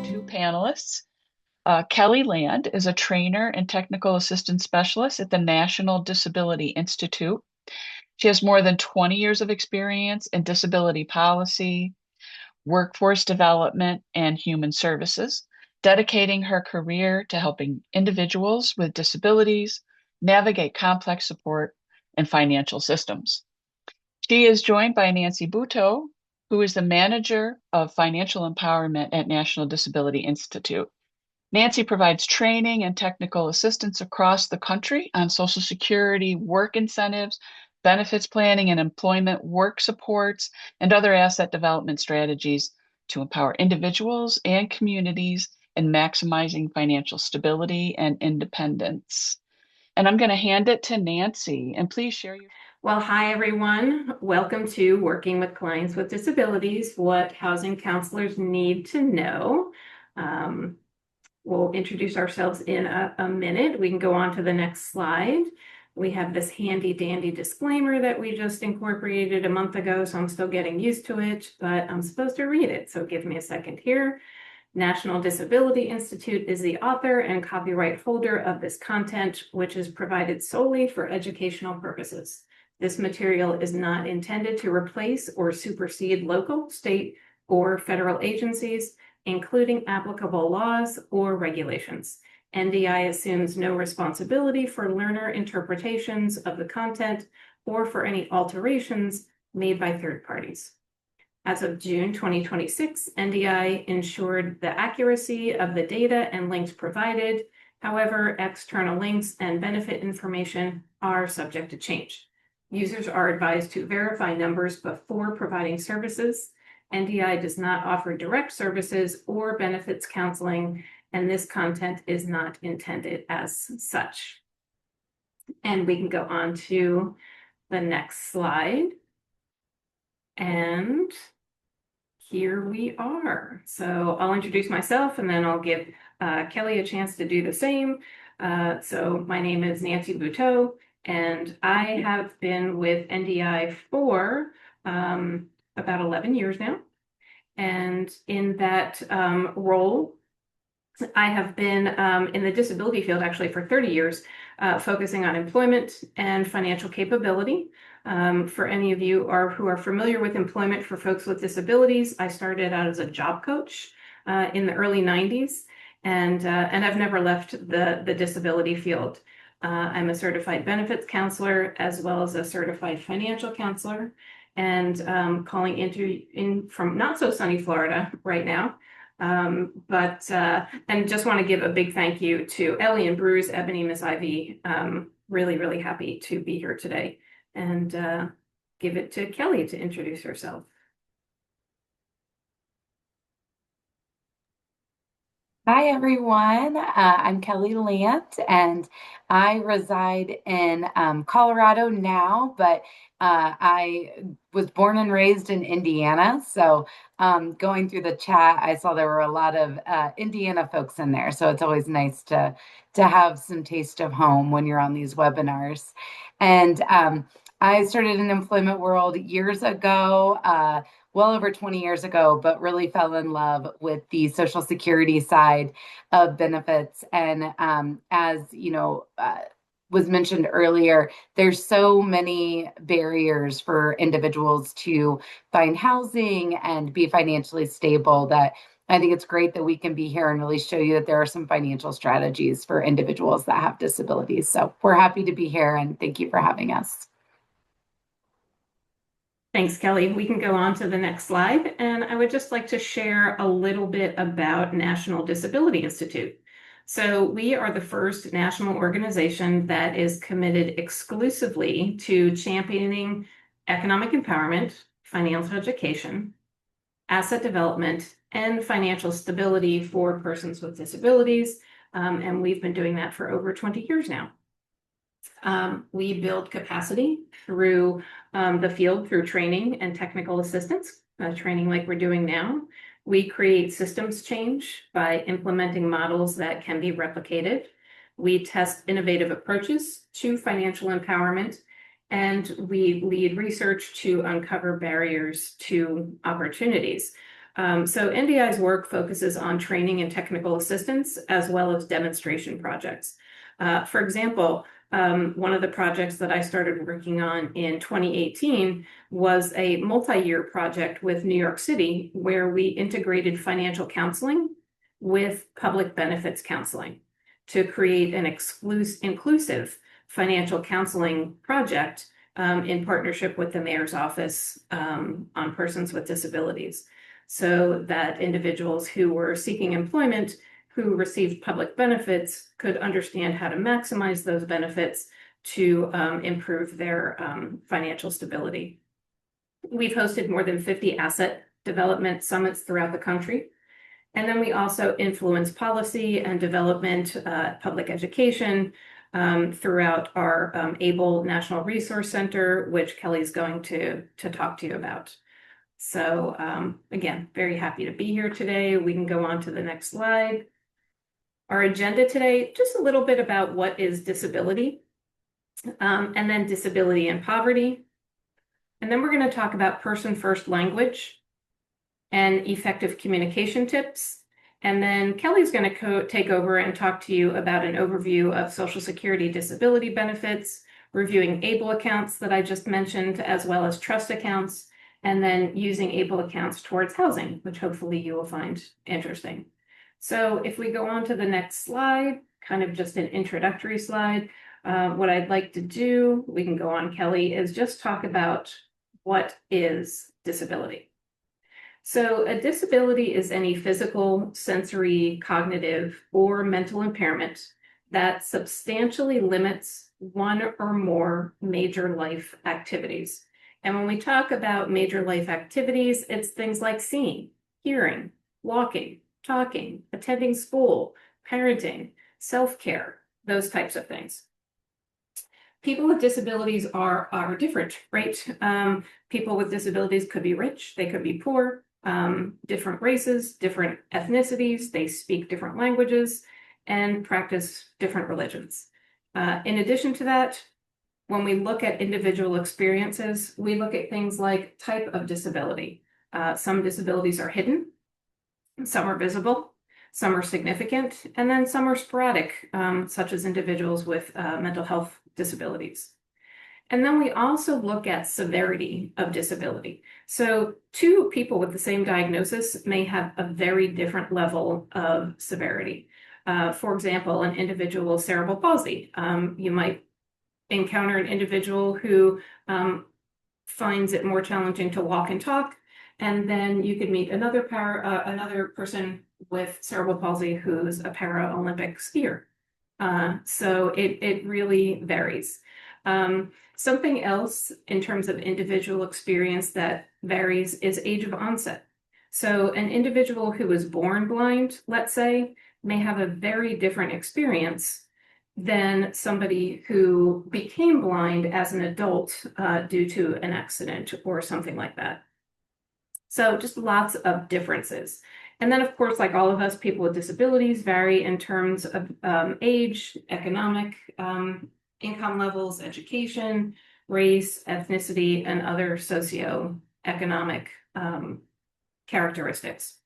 Two panelists. Kelly Land is a trainer and technical assistant specialist at the National Disability Institute. She has more than 20 years of experience in disability policy, workforce development, and human services, dedicating her career to helping individuals with disabilities navigate complex support and financial systems. She is joined by Nancy Buteau, who is the manager of financial empowerment at National Disability Institute. Nancy provides training and technical assistance across the country on Social Security, work incentives, benefits planning and employment work supports, and other asset development strategies to empower individuals and communities in maximizing financial stability and independence. And I'm going to hand it to Nancy, and please share your. Well, hi, everyone. Welcome to Working with Clients with Disabilities, what housing counselors need to know. We'll introduce ourselves in a minute. We can go on to the next slide. We have this handy dandy disclaimer that we just incorporated a month ago, so I'm still getting used to it, but I'm supposed to read it, so give me a second here. National Disability Institute is the author and copyright holder of this content, which is provided solely for educational purposes. This material is not intended to replace or supersede local, state, or federal agencies, including applicable laws or regulations. NDI assumes no responsibility for learner interpretations of the content or for any alterations made by third parties. As of June 2026, NDI ensured the accuracy of the data and links provided. However, external links and benefit information are subject to change. Users are advised to verify numbers before providing services. NDI does not offer direct services or benefits counseling, and this content is not intended as such. And we can go on to the next slide. And here we are. So I'll introduce myself and then I'll give Kelly a chance to do the same. So my name is Nancy Buteau, and I have been with NDI for about 11 years now. And in that role, I have been in the disability field actually for 30 years, focusing on employment and financial capability. For any of you who are familiar with employment for folks with disabilities, I started out as a job coach in the early 90s, and I've never left the disability field. I'm a certified benefits counselor as well as a certified financial counselor, and calling in from not so sunny Florida right now. And just want to give a big thank you to Ellie and Bruce, Ebony, Miss Ivy. Really, really happy to be here today, and give it to Kelly to introduce herself. Hi, everyone. I'm Kelly Lant, and I reside in Colorado now, but I was born and raised in Indiana. So going through the chat, I saw there were a lot of Indiana folks in there. So it's always nice to have some taste of home when you're on these webinars. And I started in employment world years ago, well over 20 years ago, but really fell in love with the Social Security side of benefits. And as you know, was mentioned earlier, there's so many barriers for individuals to find housing and be financially stable that I think it's great that we can be here and really show you that there are some financial strategies for individuals that have disabilities. So we're happy to be here, and thank you for having us. Thanks, Kelly. We can go on to the next slide. And I would just like to share a little bit about National Disability Institute. So we are the first national organization that is committed exclusively to championing economic empowerment, financial education, asset development, and financial stability for persons with disabilities. And we've been doing that for over 20 years now. We build capacity through the field through training and technical assistance. training like we're doing now. We create systems change by implementing models that can be replicated. We test innovative approaches to financial empowerment, and we lead research to uncover barriers to opportunities. So NDI's work focuses on training and technical assistance as well as demonstration projects. For example, one of the projects that I started working on in 2018 was a multi-year project with New York City where we integrated financial counseling with public benefits counseling to create an inclusive financial counseling project in partnership with the mayor's office on persons with disabilities, so that individuals who were seeking employment who received public benefits could understand how to maximize those benefits to improve their financial stability. We've hosted more than 50 asset development summits throughout the country. And then we also influence policy and development, public education throughout our ABLE National Resource Center, which Kelly's going to talk to you about. So again, very happy to be here today. We can go on to the next slide. Our agenda today, just a little bit about what is disability, and then disability and poverty. And then we're going to talk about person-first language and effective communication tips. And then Kelly's going to take over and talk to you about an overview of Social Security disability benefits, reviewing ABLE accounts that I just mentioned, as well as trust accounts, and then using ABLE accounts towards housing, which hopefully you will find interesting. So if we go on to the next slide, kind of just an introductory slide, what I'd like to do, we can go on, Kelly, is just talk about what is disability. So a disability is any physical, sensory, cognitive, or mental impairment that substantially limits one or more major life activities. And when we talk about major life activities, it's things like seeing, hearing, walking, talking, attending school, parenting, self-care, those types of things. People with disabilities are different, right? People with disabilities could be rich, they could be poor, different races, different ethnicities, they speak different languages and practice different religions. In addition to that, when we look at individual experiences, we look at things like type of disability. Some disabilities are hidden, some are visible, some are significant, and then some are sporadic, such as individuals with mental health disabilities. And then we also look at severity of disability. So two people with the same diagnosis may have a very different level of severity. For example, an individual with cerebral palsy, you might encounter an individual who finds it more challenging to walk and talk, and then you could meet another person with cerebral palsy who's a Paralympic skier. So it really varies. Something else in terms of individual experience that varies is age of onset. So an individual who was born blind, let's say, may have a very different experience than somebody who became blind as an adult due to an accident or something like that. So just lots of differences. And then, of course, like all of us, people with disabilities vary in terms of age, economic income levels, education, race, ethnicity, and other socioeconomic characteristics.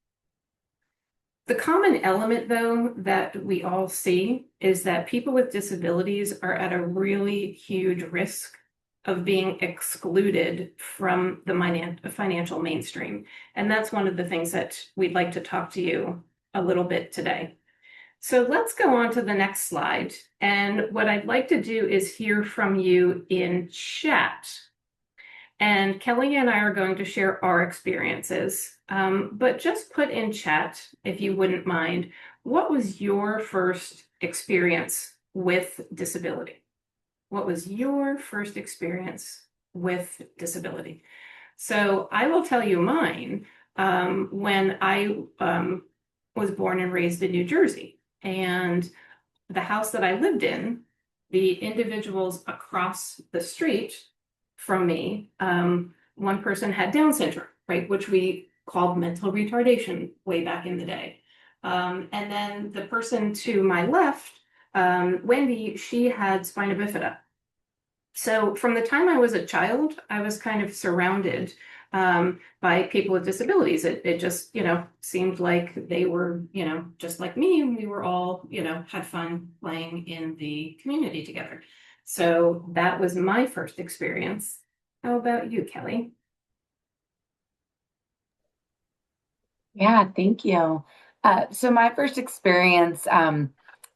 The common element, though, that we all see is that people with disabilities are at a really huge risk of being excluded from the financial mainstream. And that's one of the things that we'd like to talk to you a little bit today. So let's go on to the next slide. And what I'd like to do is hear from you in chat. And Kelly and I are going to share our experiences, but just put in chat, if you wouldn't mind, what was your first experience with disability? What was your first experience with disability? So I will tell you mine. When I was born and raised in New Jersey, and the house that I lived in, the individuals across the street from me, one person had Down syndrome. right, which we called mental retardation way back in the day. And then the person to my left, Wendy, she had spina bifida. So from the time I was a child, I was kind of surrounded by people with disabilities. It just, seemed like they were, just like me, and we were all, had fun playing in the community together. So that was my first experience. How about you, Kelly? Yeah, thank you. So my first experience,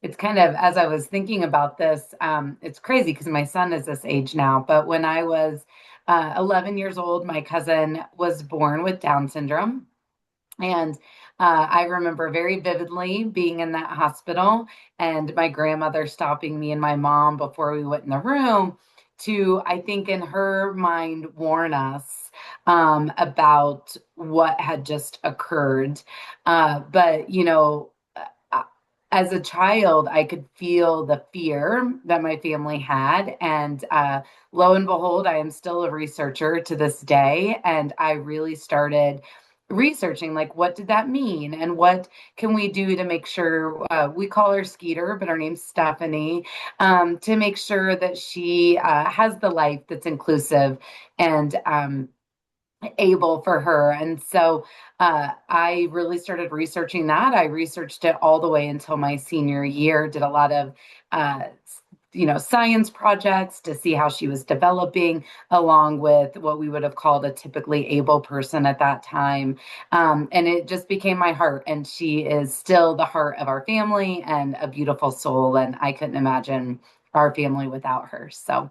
it's kind of as I was thinking about this, it's crazy because my son is this age now, but when I was 11 years old, my cousin was born with Down syndrome. And I remember very vividly being in that hospital and my grandmother stopping me and my mom before we went in the room to, I think, in her mind, warn us about what had just occurred. But, uh, as a child, I could feel the fear that my family had. And lo and behold, I am still a researcher to this day. And I really started researching like what did that mean and what can we do to make sure we call her Skeeter, but her name's Stephanie, to make sure that she has the life that's inclusive and able for her. And so I really started researching that. I researched it all the way until my senior year, did a lot of uh, science projects to see how she was developing, along with what we would have called a typically able person at that time. And it just became my heart. And she is still the heart of our family and a beautiful soul. And I couldn't imagine our family without her. So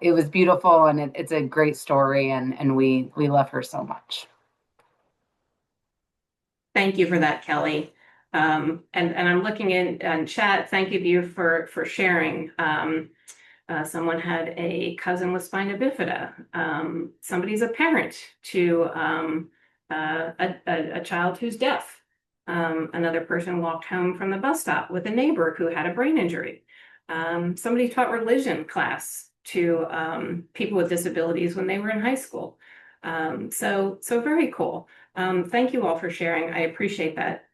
it was beautiful, and it's a great story, and we love her so much. Thank you for that, Kelly. And I'm looking in chat. Thank you for sharing. Someone had a cousin with spina bifida. Somebody's a parent to a child who's deaf. Another person walked home from the bus stop with a neighbor who had a brain injury. Somebody taught religion class to people with disabilities when they were in high school. So very cool. Thank you all for sharing. I appreciate that.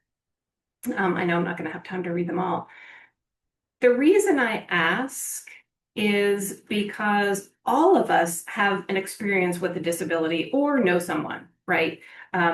I know I'm not going to have time to read them all. The reason I ask is because all of us have an experience with a disability or know someone, right,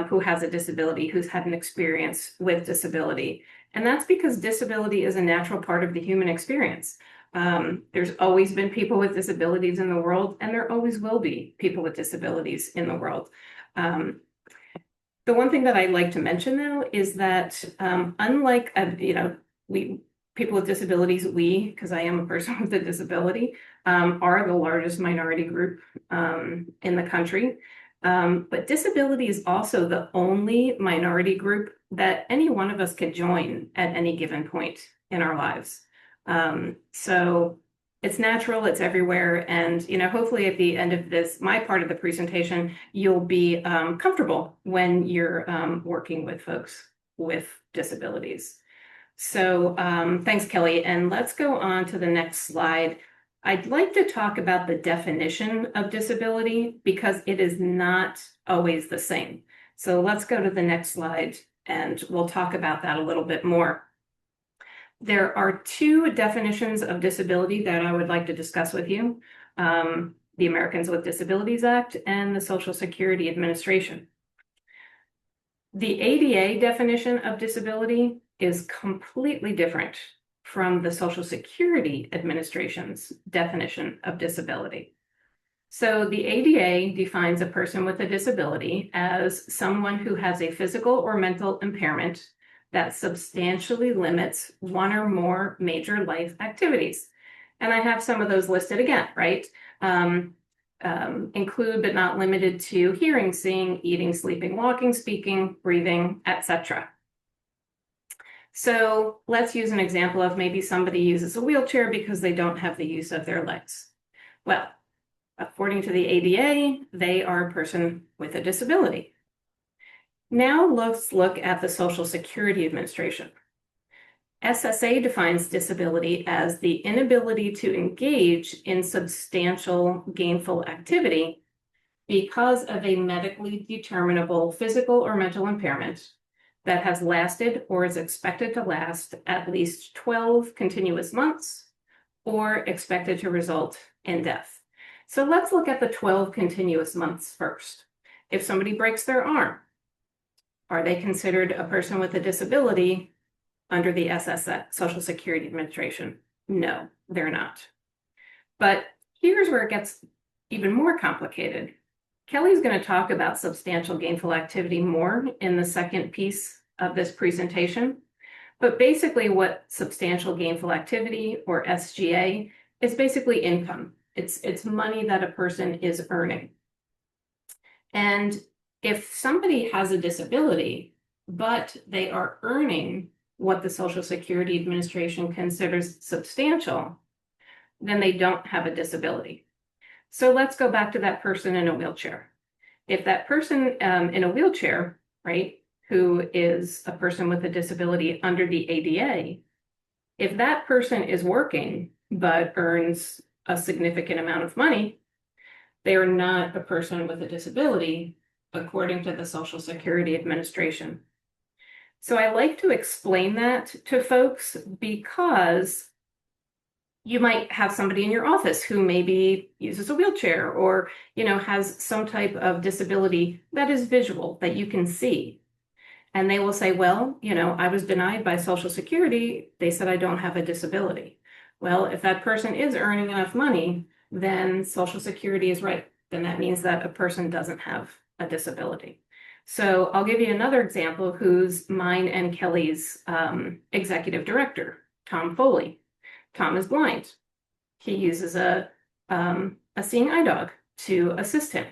who has a disability, who's had an experience with disability. And that's because disability is a natural part of the human experience. There's always been people with disabilities in the world, and there always will be people with disabilities in the world. The one thing that I'd like to mention, though, is that unlike, we people with disabilities, because I am a person with a disability, are the largest minority group in the country. But disability is also the only minority group that any one of us could join at any given point in our lives. So it's natural, it's everywhere. And, hopefully at the end of this, my part of the presentation, you'll be comfortable when you're working with folks with disabilities. So thanks, Kelly. And let's go on to the next slide. I'd like to talk about the definition of disability because it is not always the same. So let's go to the next slide and we'll talk about that a little bit more. There are two definitions of disability that I would like to discuss with you. The Americans with Disabilities Act and the Social Security Administration. The ADA definition of disability is completely different from the Social Security Administration's definition of disability. So the ADA defines a person with a disability as someone who has a physical or mental impairment that substantially limits one or more major life activities. And I have some of those listed again, right? Include but not limited to hearing, seeing, eating, sleeping, walking, speaking, breathing, etc. So let's use an example of maybe somebody uses a wheelchair because they don't have the use of their legs. Well, according to the ADA, they are a person with a disability. Now let's look at the Social Security Administration. SSA defines disability as the inability to engage in substantial gainful activity because of a medically determinable physical or mental impairment that has lasted or is expected to last at least 12 continuous months or expected to result in death. So let's look at the 12 continuous months first. If somebody breaks their arm, are they considered a person with a disability under the SSS, Social Security Administration? No, they're not. But here's where it gets even more complicated. Kelly's going to talk about substantial gainful activity more in the second piece of this presentation. But basically what substantial gainful activity, or SGA, is basically income. It's money that a person is earning. And if somebody has a disability, but they are earning what the Social Security Administration considers substantial, then they don't have a disability. So let's go back to that person in a wheelchair. If that person in a wheelchair, right, who is a person with a disability under the ADA, if that person is working but earns a significant amount of money, they are not a person with a disability according to the Social Security Administration. So I like to explain that to folks because you might have somebody in your office who maybe uses a wheelchair or, has some type of disability that is visual, that you can see. And they will say, well, I was denied by Social Security. They said I don't have a disability. Well, if that person is earning enough money, then Social Security is right. Then that means that a person doesn't have a disability. So I'll give you another example who's mine and Kelly's executive director, Tom Foley. Tom is blind. He uses a seeing eye dog to assist him.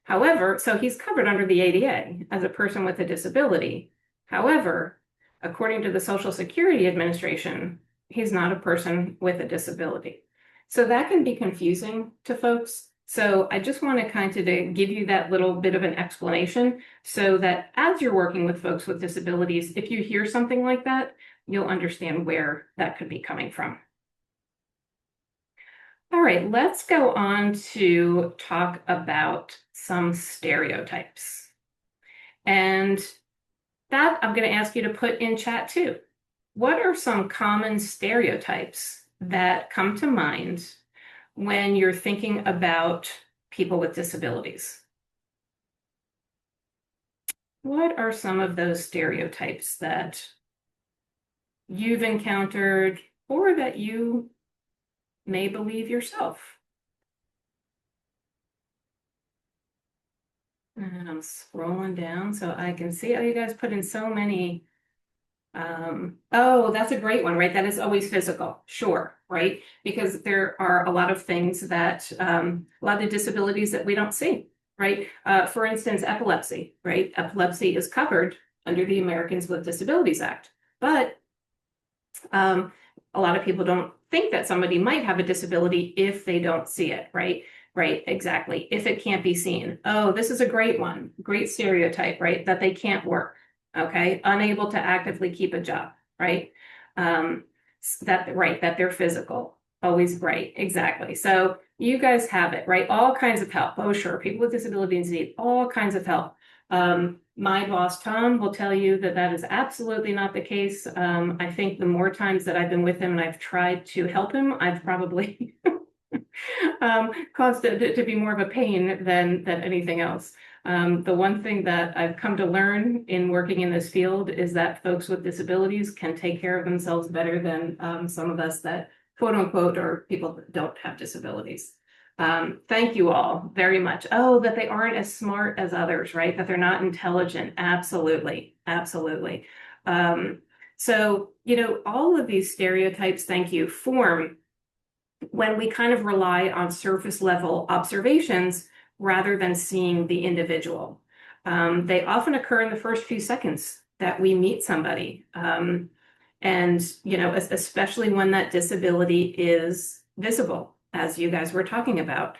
However, so he's covered under the ADA as a person with a disability. However, according to the Social Security Administration, he's not a person with a disability. So that can be confusing to folks. So I just want to kind of give you that little bit of an explanation so that as you're working with folks with disabilities, if you hear something like that, you'll understand where that could be coming from. All right, let's go on to talk about some stereotypes. And that I'm going to ask you to put in chat too. What are some common stereotypes that come to mind when you're thinking about people with disabilities? What are some of those stereotypes that you've encountered or that you may believe yourself? And I'm scrolling down so I can see. Oh, you guys put in so many. Oh, that's a great one, right? That is always physical. Sure, right? Because there are a lot of things that, a lot of disabilities that we don't see, right? For instance, epilepsy, right? Epilepsy is covered under the Americans with Disabilities Act, but a lot of people don't think that somebody might have a disability if they don't see it, right? Right, exactly. If it can't be seen. Oh, this is a great one. Great stereotype, right? That they can't work, okay? Unable to actively keep a job, right? That they're physical. Always right, exactly. So you guys have it, right? All kinds of help. Oh, sure. People with disabilities need all kinds of help. My boss, Tom, will tell you that that is absolutely not the case. I think the more times that I've been with him and I've tried to help him, I've probably caused it to be more of a pain than anything else. The one thing that I've come to learn in working in this field is that folks with disabilities can take care of themselves better than some of us that quote unquote or people that don't have disabilities. Thank you all very much. Oh, that they aren't as smart as others, right? That they're not intelligent. Absolutely. Absolutely. So, all of these stereotypes, thank you, form when we kind of rely on surface level observations rather than seeing the individual. They often occur in the first few seconds that we meet somebody. And, especially when that disability is visible, as you guys were talking about,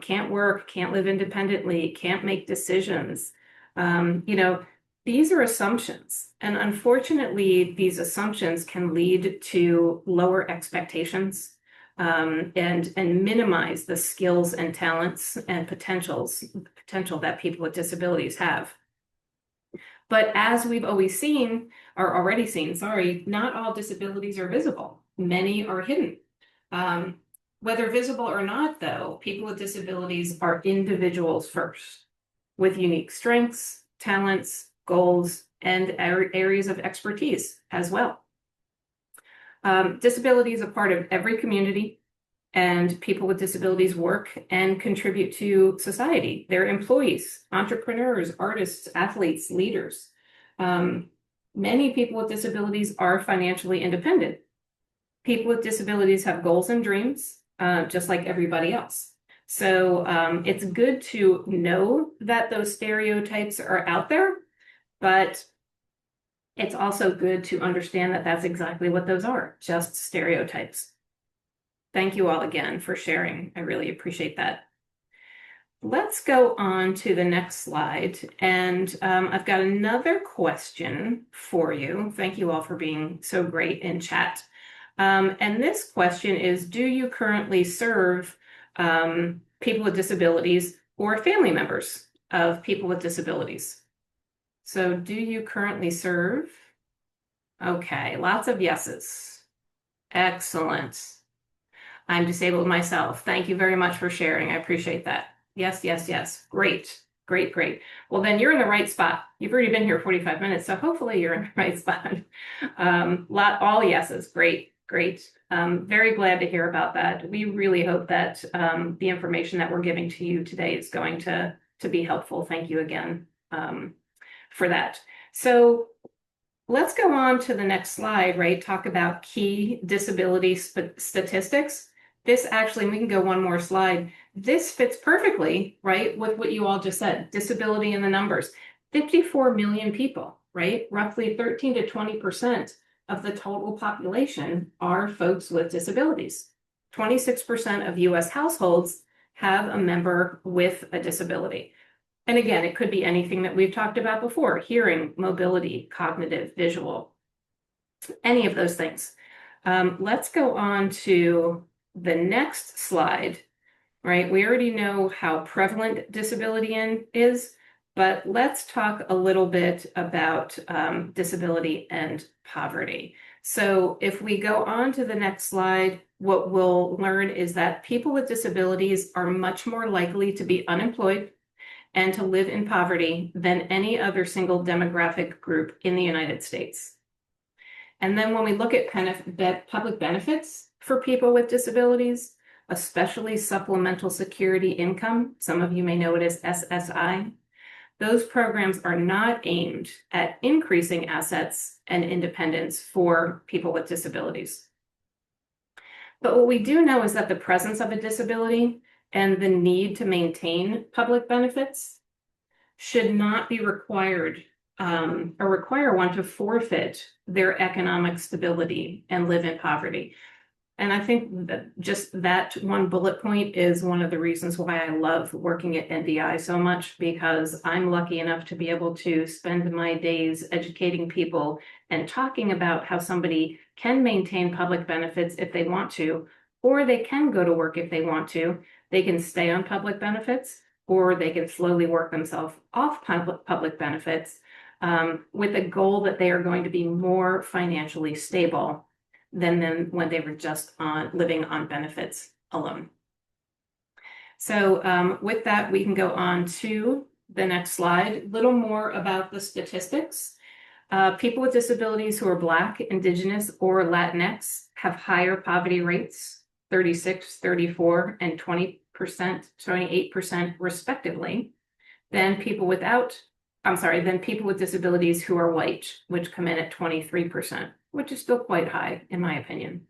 can't work, can't live independently, can't make decisions. These are assumptions. And unfortunately, these assumptions can lead to lower expectations and minimize the skills and talents and potential that people with disabilities have. But as we've already seen, sorry, not all disabilities are visible. Many are hidden. Whether visible or not, though, people with disabilities are individuals first, with unique strengths, talents, goals, and areas of expertise as well. Disability is a part of every community, and people with disabilities work and contribute to society. They're employees, entrepreneurs, artists, athletes, leaders. Many people with disabilities are financially independent. People with disabilities have goals and dreams, just like everybody else. So it's good to know that those stereotypes are out there, but it's also good to understand that that's exactly what those are, just stereotypes. Thank you all again for sharing. I really appreciate that. Let's go on to the next slide. And I've got another question for you. Thank you all for being so great in chat. And this question is, do you currently serve people with disabilities or family members of people with disabilities? So do you currently serve? Okay, lots of yeses. Excellent. I'm disabled myself. Thank you very much for sharing. I appreciate that. Yes, yes, yes. Great, great, great. Well, then you're in the right spot. You've already been here 45 minutes, so hopefully you're in the right spot. All yeses. Great, great. Very glad to hear about that. We really hope that the information that we're giving to you today is going to be helpful. Thank you again for that. So let's go on to the next slide, right? Talk about key disability statistics. This actually, we can go one more slide. This fits perfectly, right, with what you all just said, disability in the numbers. 54 million people, right? Roughly 13 to 20% of the total population are folks with disabilities. 26% of US households have a member with a disability. And again, it could be anything that we've talked about before: hearing, mobility, cognitive, visual, any of those things. Let's go on to the next slide, right? We already know how prevalent disability is, but let's talk a little bit about disability and poverty. So if we go on to the next slide, what we'll learn is that people with disabilities are much more likely to be unemployed and to live in poverty than any other single demographic group in the United States. And then when we look at kind of public benefits for people with disabilities, especially supplemental security income, some of you may know it as SSI, those programs are not aimed at increasing assets and independence for people with disabilities. But what we do know is that the presence of a disability and the need to maintain public benefits should not be required or require one to forfeit their economic stability and live in poverty. And I think that just that one bullet point is one of the reasons why I love working at NDI so much, because I'm lucky enough to be able to spend my days educating people and talking about how somebody can maintain public benefits if they want to, or they can go to work if they want to. They can stay on public benefits, or they can slowly work themselves off public benefits with a goal that they are going to be more financially stable than when they were just living on benefits alone. So with that, we can go on to the next slide. A little more about the statistics. People with disabilities who are Black, Indigenous, or Latinx have higher poverty rates, 36, 34, and 20%, 28% respectively, than people with disabilities who are white, which come in at 23%, which is still quite high, in my opinion.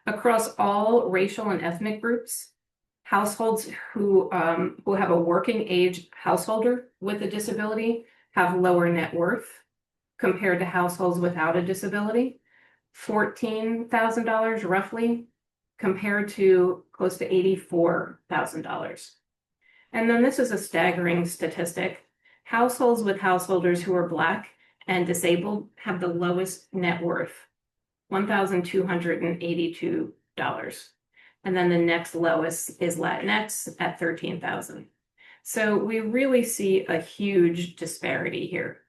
Across all racial and ethnic groups, households who have a working age householder with a disability have lower net worth compared to households without a disability, $14,000 roughly, compared to close to $84,000. And then this is a staggering statistic. Households with householders who are Black and disabled have the lowest net worth, $1,282. And then the next lowest is Latinx at 13,000. So we really see a huge disparity here.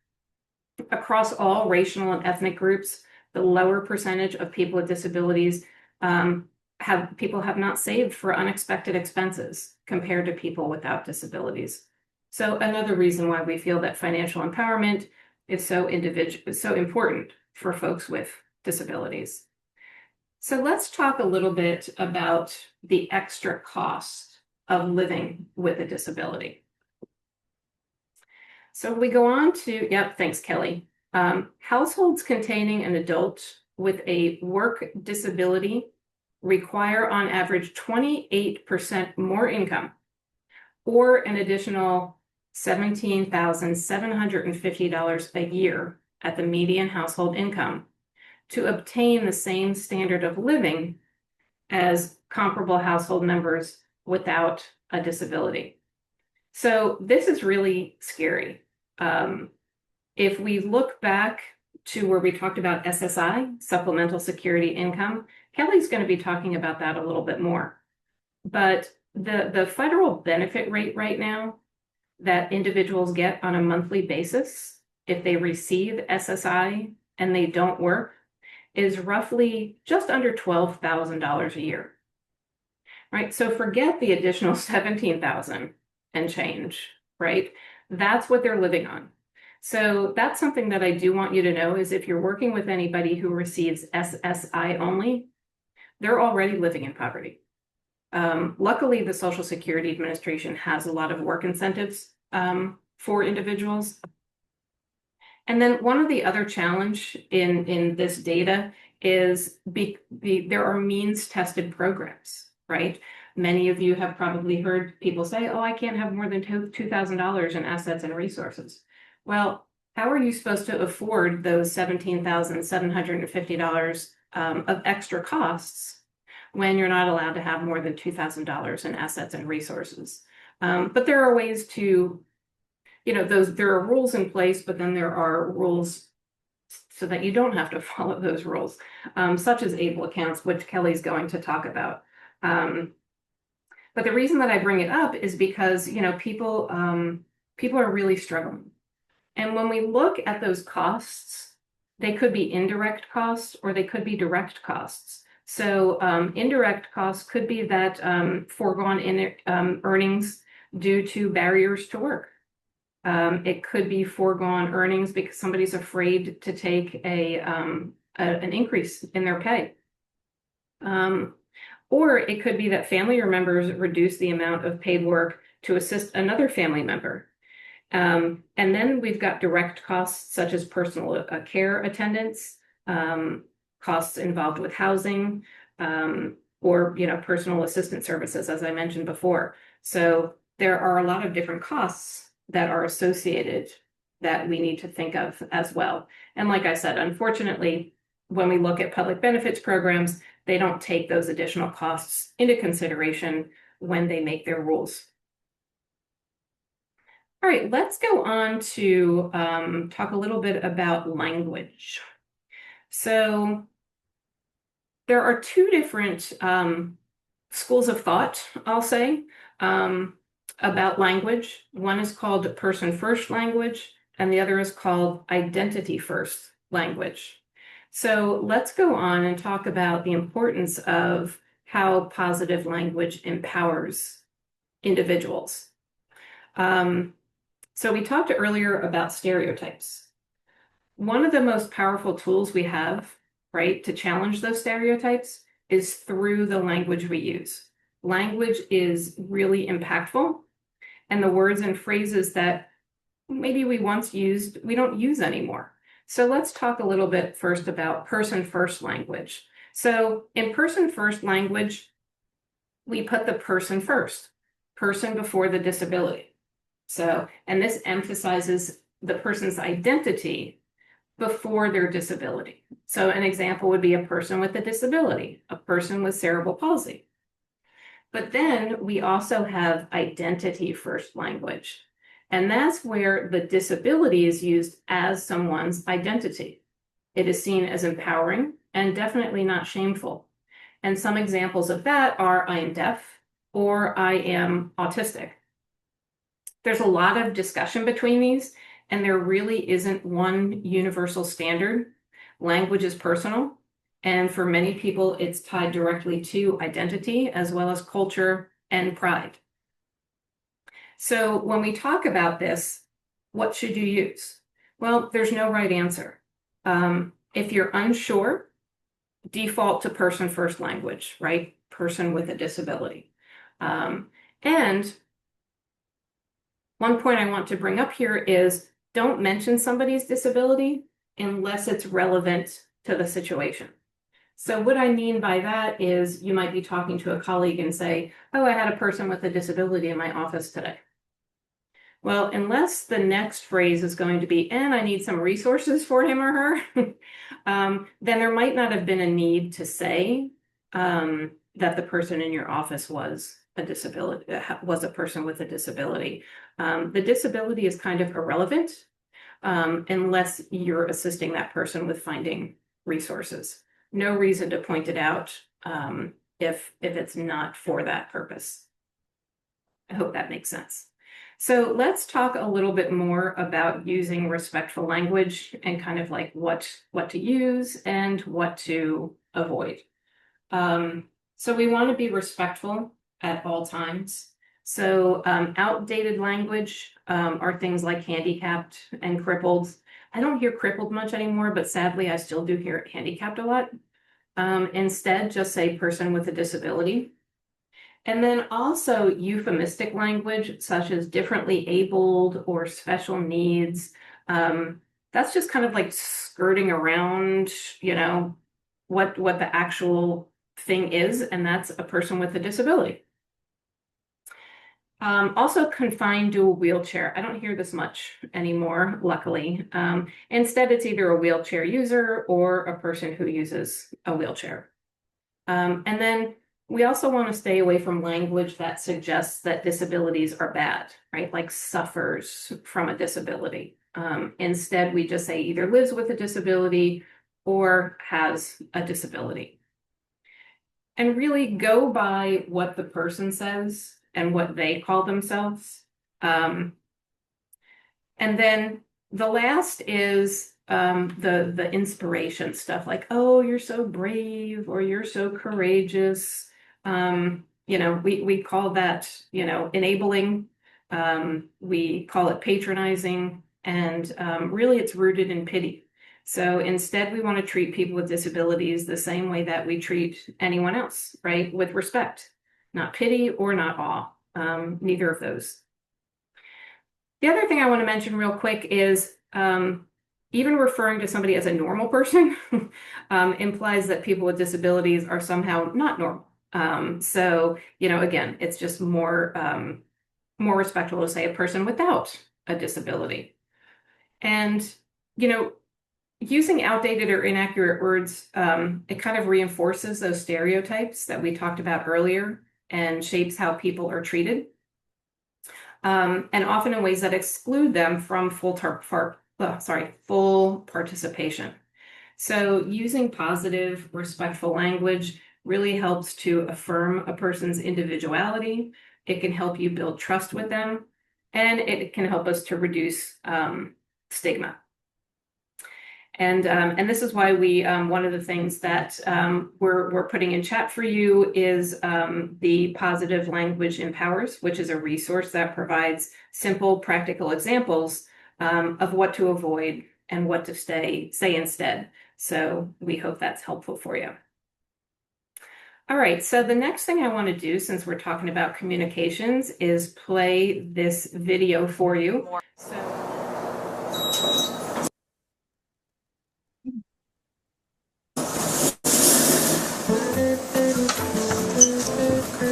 Across all racial and ethnic groups, the lower percentage of people with disabilities have not saved for unexpected expenses compared to people without disabilities. So another reason why we feel that financial empowerment is so important for folks with disabilities. So let's talk a little bit about the extra cost of living with a disability. So we go on to, yep, thanks, Kelly. Households containing an adult with a work disability require on average 28% more income, or an additional $17,750 a year at the median household income to obtain the same standard of living as comparable household members without a disability. So this is really scary. If we look back to where we talked about SSI, supplemental security income, Kelly's going to be talking about that a little bit more. But the federal benefit rate right now that individuals get on a monthly basis, if they receive SSI and they don't work, is roughly just under $12,000 a year. Right? So forget the additional 17,000 and change, right? That's what they're living on. So that's something that I do want you to know is if you're working with anybody who receives SSI only, they're already living in poverty. Luckily, the Social Security Administration has a lot of work incentives for individuals. And then one of the other challenge in this data is there are means tested programs, right? Many of you have probably heard people say, oh, I can't have more than $2,000 in assets and resources. Well, how are you supposed to afford those $17,750 of extra costs when you're not allowed to have more than $2,000 in assets and resources? But there are ways to, there are rules in place, but then there are rules so that you don't have to follow those rules, such as ABLE accounts, which Kelly's going to talk about. But the reason that I bring it up is because, people are really struggling. And when we look at those costs, they could be indirect costs or they could be direct costs. So indirect costs could be that foregone earnings due to barriers to work. It could be foregone earnings because somebody's afraid to take an increase in their pay. Or it could be that family members reduce the amount of paid work to assist another family member. And then we've got direct costs such as personal care attendance, costs involved with housing, or personal assistant services, as I mentioned before. So there are a lot of different costs that are associated that we need to think of as well. And like I said, unfortunately, when we look at public benefits programs, they don't take those additional costs into consideration when they make their rules. All right, let's go on to talk a little bit about language. So there are two different schools of thought, I'll say, about language. One is called person-first language, and the other is called identity-first language. So let's go on and talk about the importance of how positive language empowers individuals. So we talked earlier about stereotypes. One of the most powerful tools we have, right, to challenge those stereotypes is through the language we use. Language is really impactful, and the words and phrases that maybe we once used, we don't use anymore. So let's talk a little bit first about person-first language. So in person-first language, we put the person first, person before the disability. So, and this emphasizes the person's identity before their disability. So an example would be a person with a disability, a person with cerebral palsy. But then we also have identity-first language. And that's where the disability is used as someone's identity. It is seen as empowering and definitely not shameful. And some examples of that are I am deaf or I am autistic. There's a lot of discussion between these, and there really isn't one universal standard. Language is personal, and for many people, it's tied directly to identity as well as culture and pride. So when we talk about this, what should you use? Well, there's no right answer. If you're unsure, default to person first language, right? Person with a disability. And one point I want to bring up here is don't mention somebody's disability unless it's relevant to the situation. So what I mean by that is you might be talking to a colleague and say, oh, I had a person with a disability in my office today. Well, unless the next phrase is going to be, and I need some resources for him or her, then there might not have been a need to say that the person in your office was a person with a disability. The disability is kind of irrelevant unless you're assisting that person with finding resources. No reason to point it out if it's not for that purpose. I hope that makes sense. So let's talk a little bit more about using respectful language and kind of like what to use and what to avoid. So we want to be respectful at all times. So outdated language are things like handicapped and crippled. I don't hear crippled much anymore, but sadly I still do hear handicapped a lot. Instead, just say person with a disability. And then also euphemistic language, such as differently abled or special needs. That's just kind of like skirting around, what the actual thing is, and that's a person with a disability. Also confined to a wheelchair. I don't hear this much anymore, luckily. Instead, it's either a wheelchair user or a person who uses a wheelchair. And then we also want to stay away from language that suggests that disabilities are bad, right? Like suffers from a disability. Instead, we just say either lives with a disability or has a disability. And really go by what the person says and what they call themselves. And then the last is the inspiration stuff, like, oh, you're so brave or you're so courageous. We call that, enabling. We call it patronizing, and really it's rooted in pity. So instead, we want to treat people with disabilities the same way that we treat anyone else, right? With respect, not pity or not awe, neither of those. The other thing I want to mention real quick is even referring to somebody as a normal person implies that people with disabilities are somehow not normal. So, again, it's just more respectful to say a person without a disability. And, using outdated or inaccurate words, it kind of reinforces those stereotypes that we talked about earlier and shapes how people are treated. And often in ways that exclude them from full participation. So using positive, respectful language really helps to affirm a person's individuality. It can help you build trust with them, and it can help us to reduce stigma. And this is why we one of the things that we're putting in chat for you is the Positive Language Empowers, which is a resource that provides simple, practical examples of what to avoid and what to say instead. So we hope that's helpful for you. All right, so the next thing I want to do, since we're talking about communications, is play this video for you.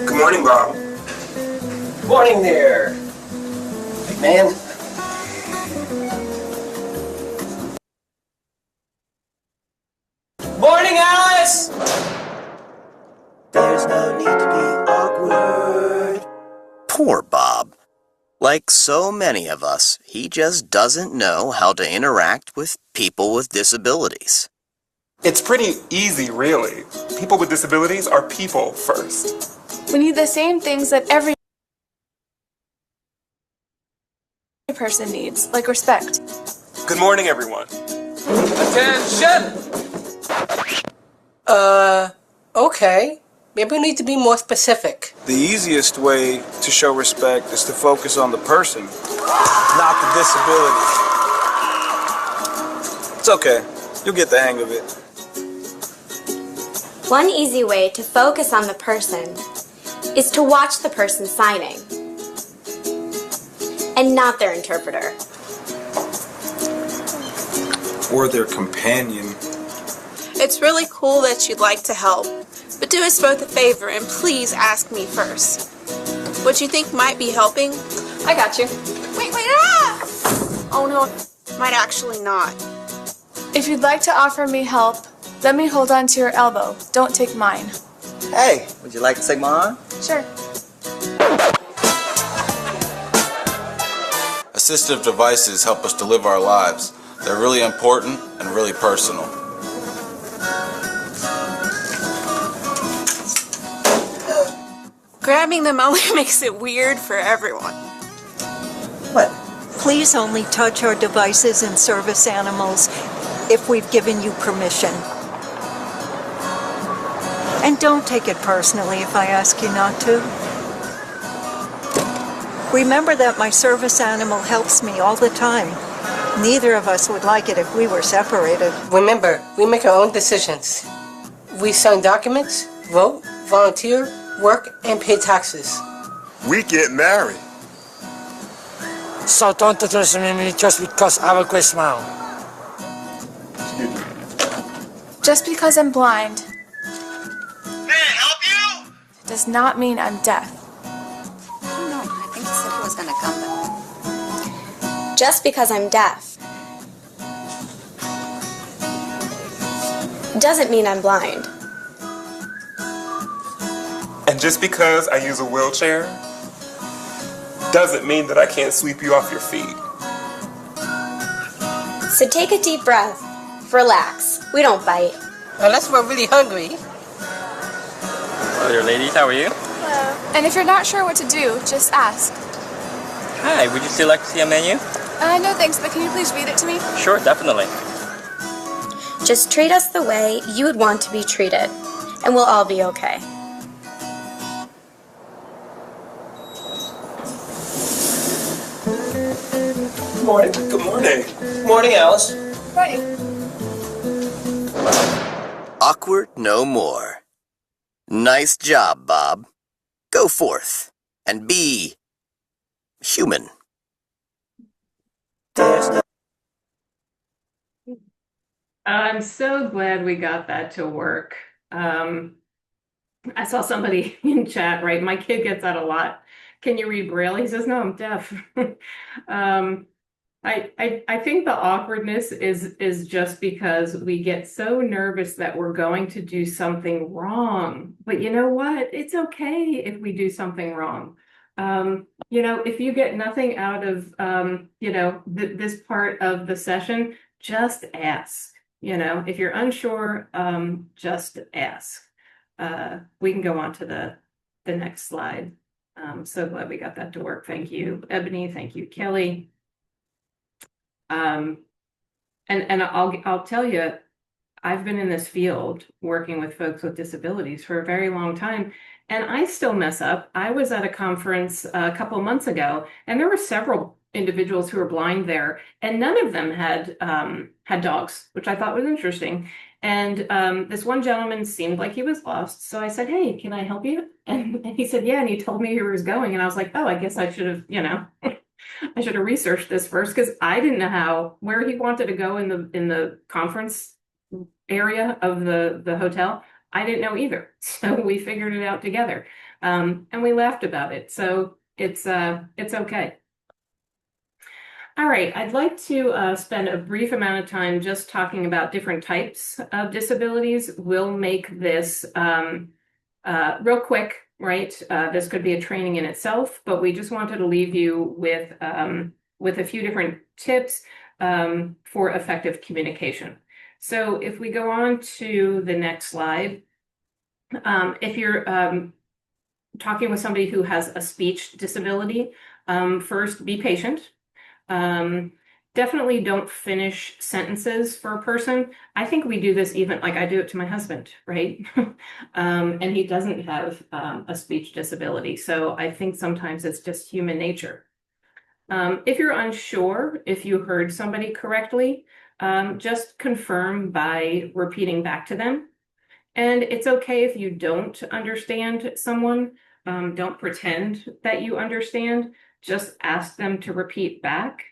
Good morning, Bob. Morning there, big man. Morning, Alice! There's no need to be awkward. Poor Bob. Like so many of us, he just doesn't know how to interact with people with disabilities. It's pretty easy, really. People with disabilities are people first. We need the same things that every person needs, like respect. Good morning, everyone. Attention! Okay. Maybe we need to be more specific. The easiest way to show respect is to focus on the person, not the disability. It's okay. You'll get the hang of it. One easy way to focus on the person is to watch the person signing and not their interpreter. Or their companion. It's really cool that you'd like to help, but do us both a favor and please ask me first. What you think might be helping? I got you. Wait, ah! Oh no, might actually not. If you'd like to offer me help, let me hold on to your elbow. Don't take mine. Hey, would you like to take my arm? Sure. Assistive devices help us to live our lives. They're really important and really personal. Grabbing them only makes it weird for everyone. What? Please only touch our devices and service animals if we've given you permission. And don't take it personally if I ask you not to. Remember that my service animal helps me all the time. Neither of us would like it if we were separated. Remember, we make our own decisions. We sign documents, vote, volunteer, work, and pay taxes. We get married. So don't address me just because I have a great smile. Just because I'm blind May I help you? does not mean I'm deaf. No, I think he said he was going to come back. Just because I'm deaf doesn't mean I'm blind. And just because I use a wheelchair doesn't mean that I can't sweep you off your feet. So take a deep breath. Relax. We don't bite. Unless we're really hungry. Hello there, ladies. How are you? Hello. And if you're not sure what to do, just ask. Hi, would you still like to see a menu? No thanks, but can you please read it to me? Sure, definitely. Just treat us the way you would want to be treated, and we'll all be okay. Good morning. Good morning. Morning, Alice. Right. Awkward no more. Nice job, Bob. Go forth and be human. I'm so glad we got that to work. I saw somebody in chat, right? My kid gets that a lot. Can you read Braille? He says, no, I'm deaf. I think the awkwardness is just because we get so nervous that we're going to do something wrong. But you know what? It's okay if we do something wrong. If you get nothing out of, this part of the session, just ask. If you're unsure, just ask. We can go on to the next slide. So glad we got that to work. Thank you, Ebony. Thank you, Kelly. And I'll tell you, I've been in this field working with folks with disabilities for a very long time, and I still mess up. I was at a conference a couple months ago, and there were several individuals who were blind there, and none of them had dogs, which I thought was interesting. And this one gentleman seemed like he was lost, so I said, "Hey, can I help you?" And he said, "Yeah," and he told me where he was going, and I was like, "Oh, I guess I should have, I should have researched this first because I didn't know where he wanted to go in the conference area of the hotel. I didn't know either, so we figured it out together, and we laughed about it. So it's okay. All right, I'd like to spend a brief amount of time just talking about different types of disabilities. We'll make this real quick, right? This could be a training in itself, but we just wanted to leave you with a few different tips for effective communication. So if we go on to the next slide, if you're talking with somebody who has a speech disability, first be patient. Definitely don't finish sentences for a person. I think we do this even, like I do it to my husband, right? And he doesn't have a speech disability. So I think sometimes it's just human nature. If you're unsure if you heard somebody correctly, just confirm by repeating back to them. And it's okay if you don't understand someone. Don't pretend that you understand. Just ask them to repeat back.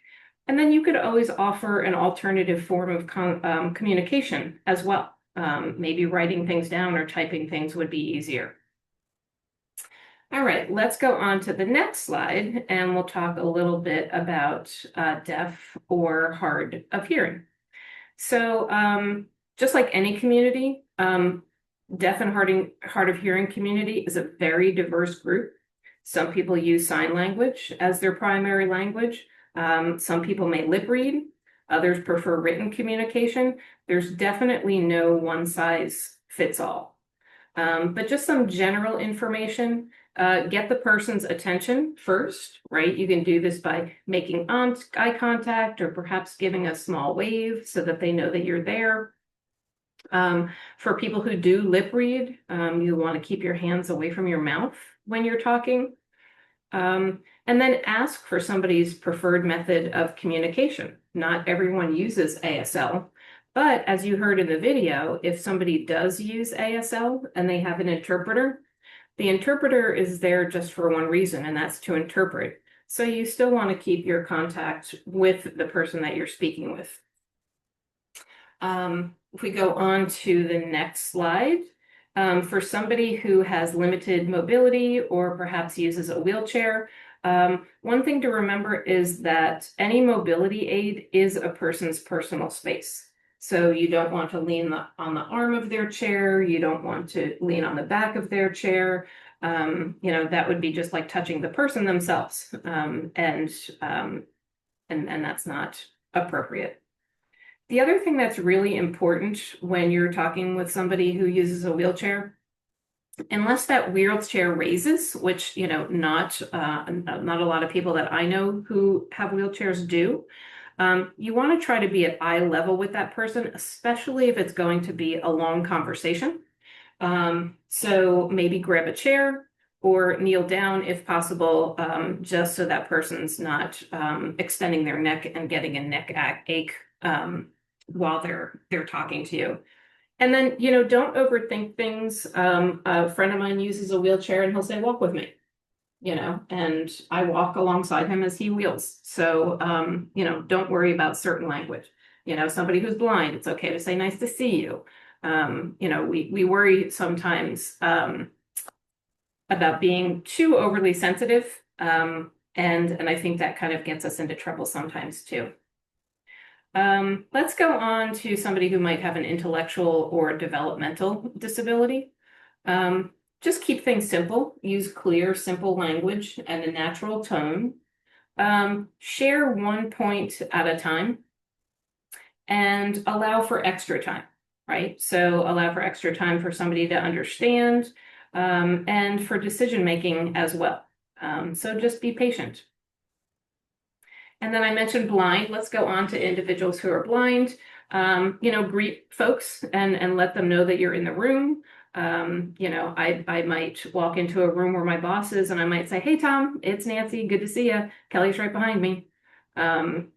And then you could always offer an alternative form of communication as well. Maybe writing things down or typing things would be easier. All right, let's go on to the next slide and we'll talk a little bit about deaf or hard of hearing. So just like any community, deaf and hard of hearing community is a very diverse group. Some people use sign language as their primary language. Some people may lip read. Others prefer written communication. There's definitely no one size fits all. But just some general information, get the person's attention first, right? You can do this by making eye contact or perhaps giving a small wave so that they know that you're there. For people who do lip read, you want to keep your hands away from your mouth when you're talking. And then ask for somebody's preferred method of communication. Not everyone uses ASL, but as you heard in the video, if somebody does use ASL and they have an interpreter, the interpreter is there just for one reason, and that's to interpret. So you still want to keep your contact with the person that you're speaking with. If we go on to the next slide, for somebody who has limited mobility or perhaps uses a wheelchair, one thing to remember is that any mobility aid is a person's personal space. So you don't want to lean on the arm of their chair. You don't want to lean on the back of their chair. That would be just like touching the person themselves. And that's not appropriate. The other thing that's really important when you're talking with somebody who uses a wheelchair, unless that wheelchair raises, which, not a lot of people that I know who have wheelchairs do, you want to try to be at eye level with that person, especially if it's going to be a long conversation. So maybe grab a chair or kneel down if possible, just so that person's not extending their neck and getting a neck ache while they're talking to you. And then, don't overthink things. A friend of mine uses a wheelchair and he'll say, walk with me, and I walk alongside him as he wheels. So, don't worry about certain language. Somebody who's blind, it's okay to say, nice to see you. We worry sometimes about being too overly sensitive. And I think that kind of gets us into trouble sometimes too. Let's go on to somebody who might have an intellectual or developmental disability. Just keep things simple. Use clear, simple language and a natural tone. Share one point at a time and allow for extra time, right? So allow for extra time for somebody to understand and for decision making as well. So just be patient. And then I mentioned blind. Let's go on to individuals who are blind. Greet folks and let them know that you're in the room. I might walk into a room where my boss is and I might say, hey, Tom, it's Nancy. Good to see you. Kelly's right behind me. And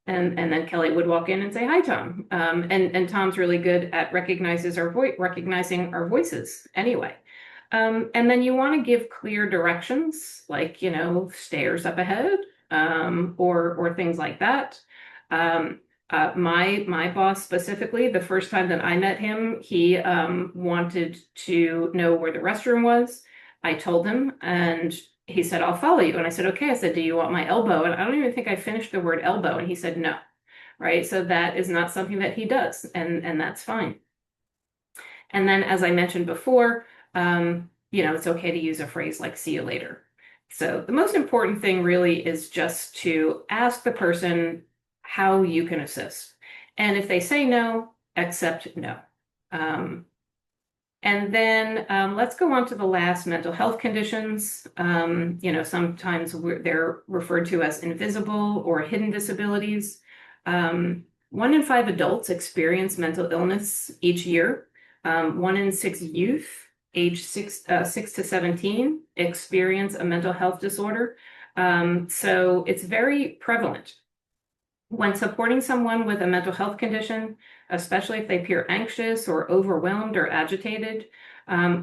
then Kelly would walk in and say, hi, Tom. And Tom's really good at recognizing our voices anyway. And then you want to give clear directions, like, stairs up ahead. Or things like that. My boss specifically, the first time that I met him, he wanted to know where the restroom was. I told him and he said, I'll follow you. And I said, okay. I said, do you want my elbow? And I don't even think I finished the word elbow. And he said, no. Right. So that is not something that he does. And that's fine. And then, as I mentioned before, it's okay to use a phrase like see you later. So the most important thing really is just to ask the person how you can assist. And if they say no, except no. And then let's go on to the last, mental health conditions. Sometimes they're referred to as invisible or hidden disabilities. 1 in 5 adults experience mental illness each year. 1 in 6 youth age 6 to 17 experience a mental health disorder. So it's very prevalent. When supporting someone with a mental health condition, especially if they appear anxious or overwhelmed or agitated,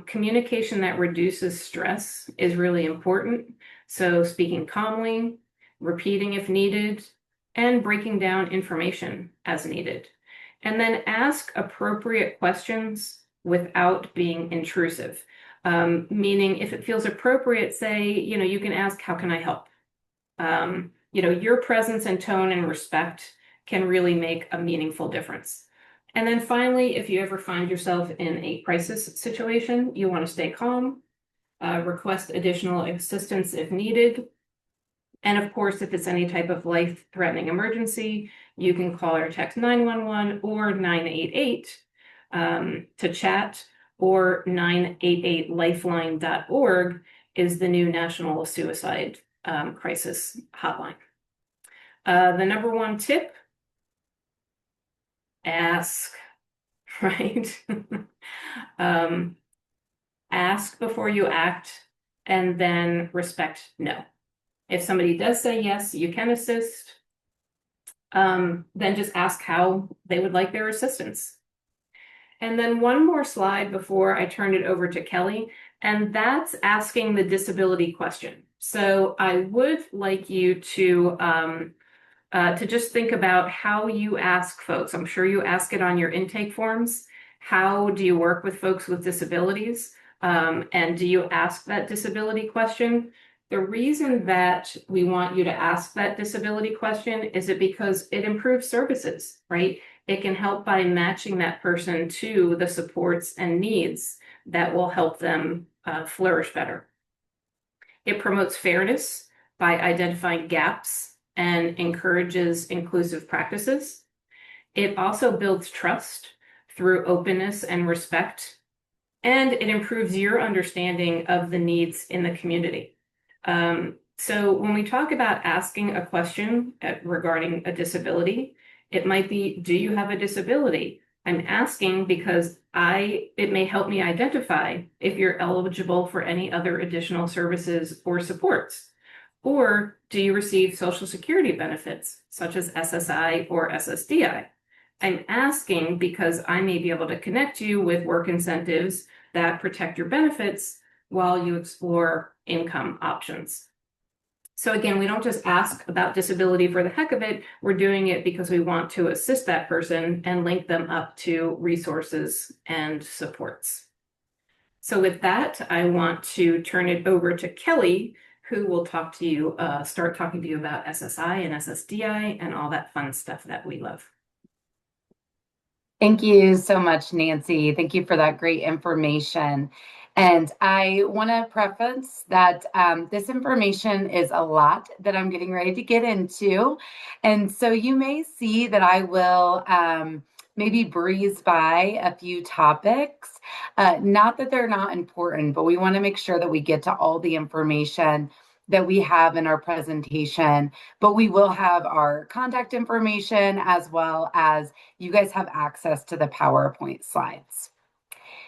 communication that reduces stress is really important. So speaking calmly, repeating if needed, and breaking down information as needed. And then ask appropriate questions without being intrusive. Meaning if it feels appropriate, say, you can ask, how can I help? Your presence and tone and respect can really make a meaningful difference. And then finally, if you ever find yourself in a crisis situation, you want to stay calm, request additional assistance if needed. And of course, if it's any type of life-threatening emergency, you can call or text 911 or 988 to chat, or 988lifeline.org is the new National Suicide Crisis Hotline. The number one tip, ask, right? Ask before you act, and then respect no. If somebody does say yes, you can assist, then just ask how they would like their assistance. And then one more slide before I turn it over to Kelly, and that's asking the disability question. So I would like you to just think about how you ask folks. I'm sure you ask it on your intake forms. How do you work with folks with disabilities? And do you ask that disability question? The reason that we want you to ask that disability question is because it improves services, right? It can help by matching that person to the supports and needs that will help them flourish better. It promotes fairness by identifying gaps and encourages inclusive practices. It also builds trust through openness and respect, and it improves your understanding of the needs in the community. So when we talk about asking a question regarding a disability, it might be, do you have a disability? I'm asking because it may help me identify if you're eligible for any other additional services or supports. Or do you receive Social Security benefits, such as SSI or SSDI? I'm asking because I may be able to connect you with work incentives that protect your benefits while you explore income options. So again, we don't just ask about disability for the heck of it. We're doing it because we want to assist that person and link them up to resources and supports. So with that, I want to turn it over to Kelly, who will start talking to you about SSI and SSDI and all that fun stuff that we love. Thank you so much, Nancy. Thank you for that great information. And I want to preface that this information is a lot that I'm getting ready to get into. And so you may see that I will maybe breeze by a few topics. Not that they're not important, but we want to make sure that we get to all the information that we have in our presentation, but we will have our contact information as well as you guys have access to the PowerPoint slides.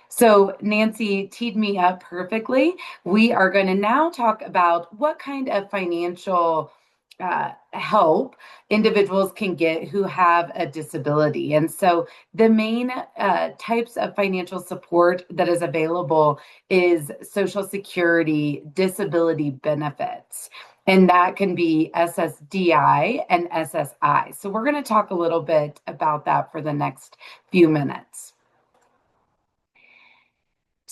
So Nancy teed me up perfectly. We are going to now talk about what kind of financial help individuals can get who have a disability. And so the main types of financial support that is available is Social Security disability benefits. And that can be SSDI and SSI. So we're going to talk a little bit about that for the next few minutes.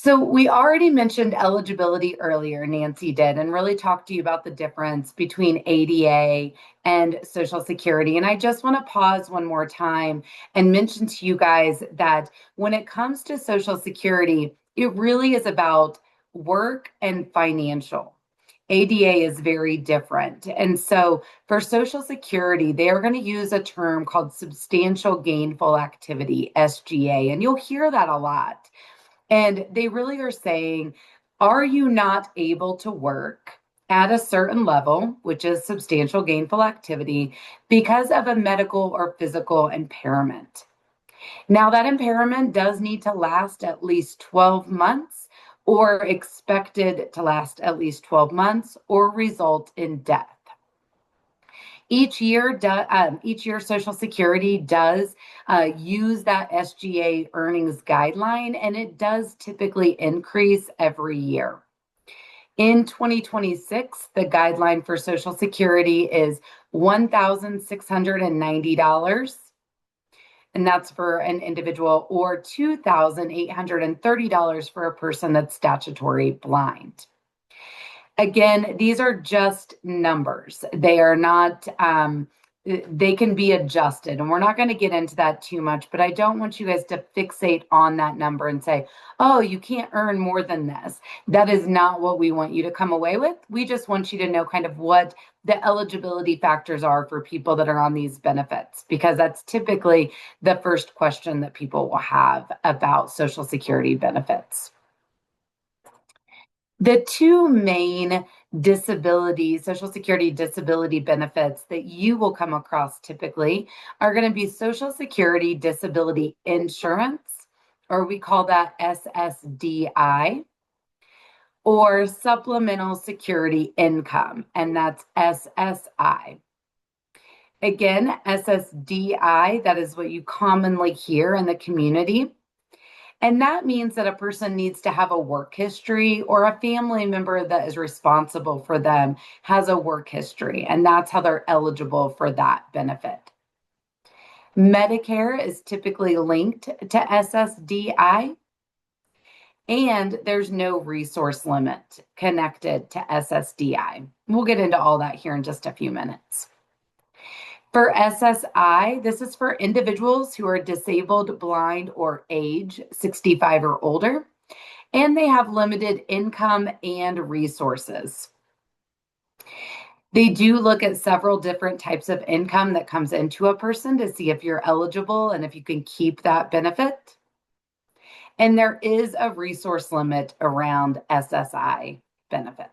So we already mentioned eligibility earlier, Nancy did, and really talked to you about the difference between ADA and Social Security. And I just want to pause one more time and mention to you guys that when it comes to Social Security, it really is about work and financial. ADA is very different. And so for Social Security, they are going to use a term called substantial gainful activity, SGA, and you'll hear that a lot. And they really are saying, are you not able to work at a certain level, which is substantial gainful activity, because of a medical or physical impairment? Now, that impairment does need to last at least 12 months or expected to last at least 12 months or result in death. Each year, Social Security does use that SGA earnings guideline, and it does typically increase every year. In 2026, the guideline for Social Security is $1,690, and that's for an individual, or $2,830 for a person that's statutory blind. Again, these are just numbers. They are not, they can be adjusted, and we're not going to get into that too much, but I don't want you guys to fixate on that number and say, oh, you can't earn more than this. That is not what we want you to come away with. We just want you to know kind of what the eligibility factors are for people that are on these benefits, because that's typically the first question that people will have about Social Security benefits. The two main Social Security disability benefits that you will come across typically are going to be Social Security Disability Insurance, or we call that SSDI, or Supplemental Security Income, and that's SSI. Again, SSDI, that is what you commonly hear in the community. And that means that a person needs to have a work history, or a family member that is responsible for them has a work history, and that's how they're eligible for that benefit. Medicare is typically linked to SSDI, and there's no resource limit connected to SSDI. We'll get into all that here in just a few minutes. For SSI, this is for individuals who are disabled, blind, or age 65 or older, and they have limited income and resources. They do look at several different types of income that comes into a person to see if you're eligible and if you can keep that benefit. And there is a resource limit around SSI benefits.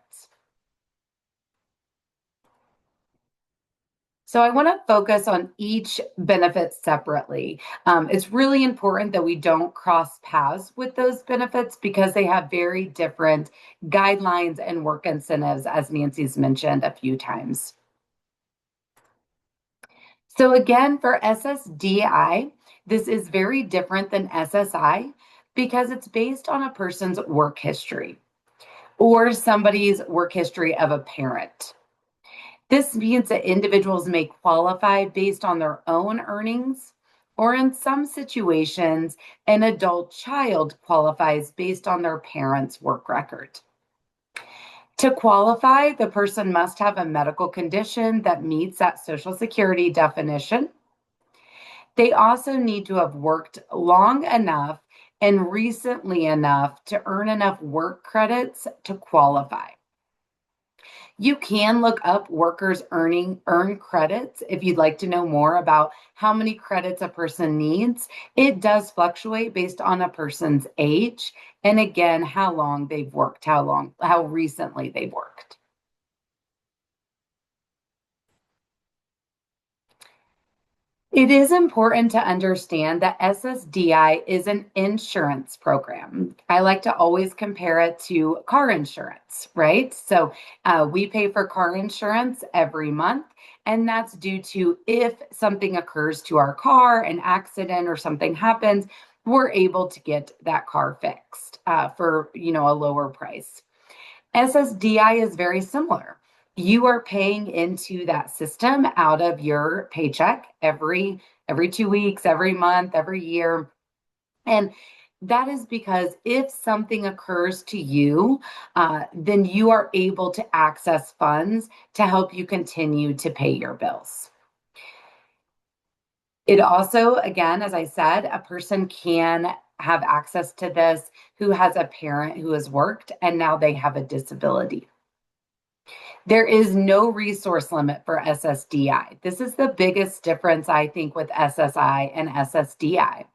So I want to focus on each benefit separately. It's really important that we don't cross paths with those benefits because they have very different guidelines and work incentives, as Nancy's mentioned a few times. So again, for SSDI, this is very different than SSI because it's based on a person's work history or somebody's work history of a parent. This means that individuals may qualify based on their own earnings, or in some situations, an adult child qualifies based on their parent's work record. To qualify, the person must have a medical condition that meets that Social Security definition. They also need to have worked long enough and recently enough to earn enough work credits to qualify. You can look up workers earn credits if you'd like to know more about how many credits a person needs. It does fluctuate based on a person's age and again, how long they've worked, how recently they've worked. It is important to understand that SSDI is an insurance program. I like to always compare it to car insurance, right? So we pay for car insurance every month, and that's due to if something occurs to our car, an accident or something happens, we're able to get that car fixed for a lower price. SSDI is very similar. You are paying into that system out of your paycheck every 2 weeks, every month, every year. And that is because if something occurs to you, then you are able to access funds to help you continue to pay your bills. It also, again, as I said, a person can have access to this who has a parent who has worked and now they have a disability. There is no resource limit for SSDI. This is the biggest difference, I think, with SSI and SSDI.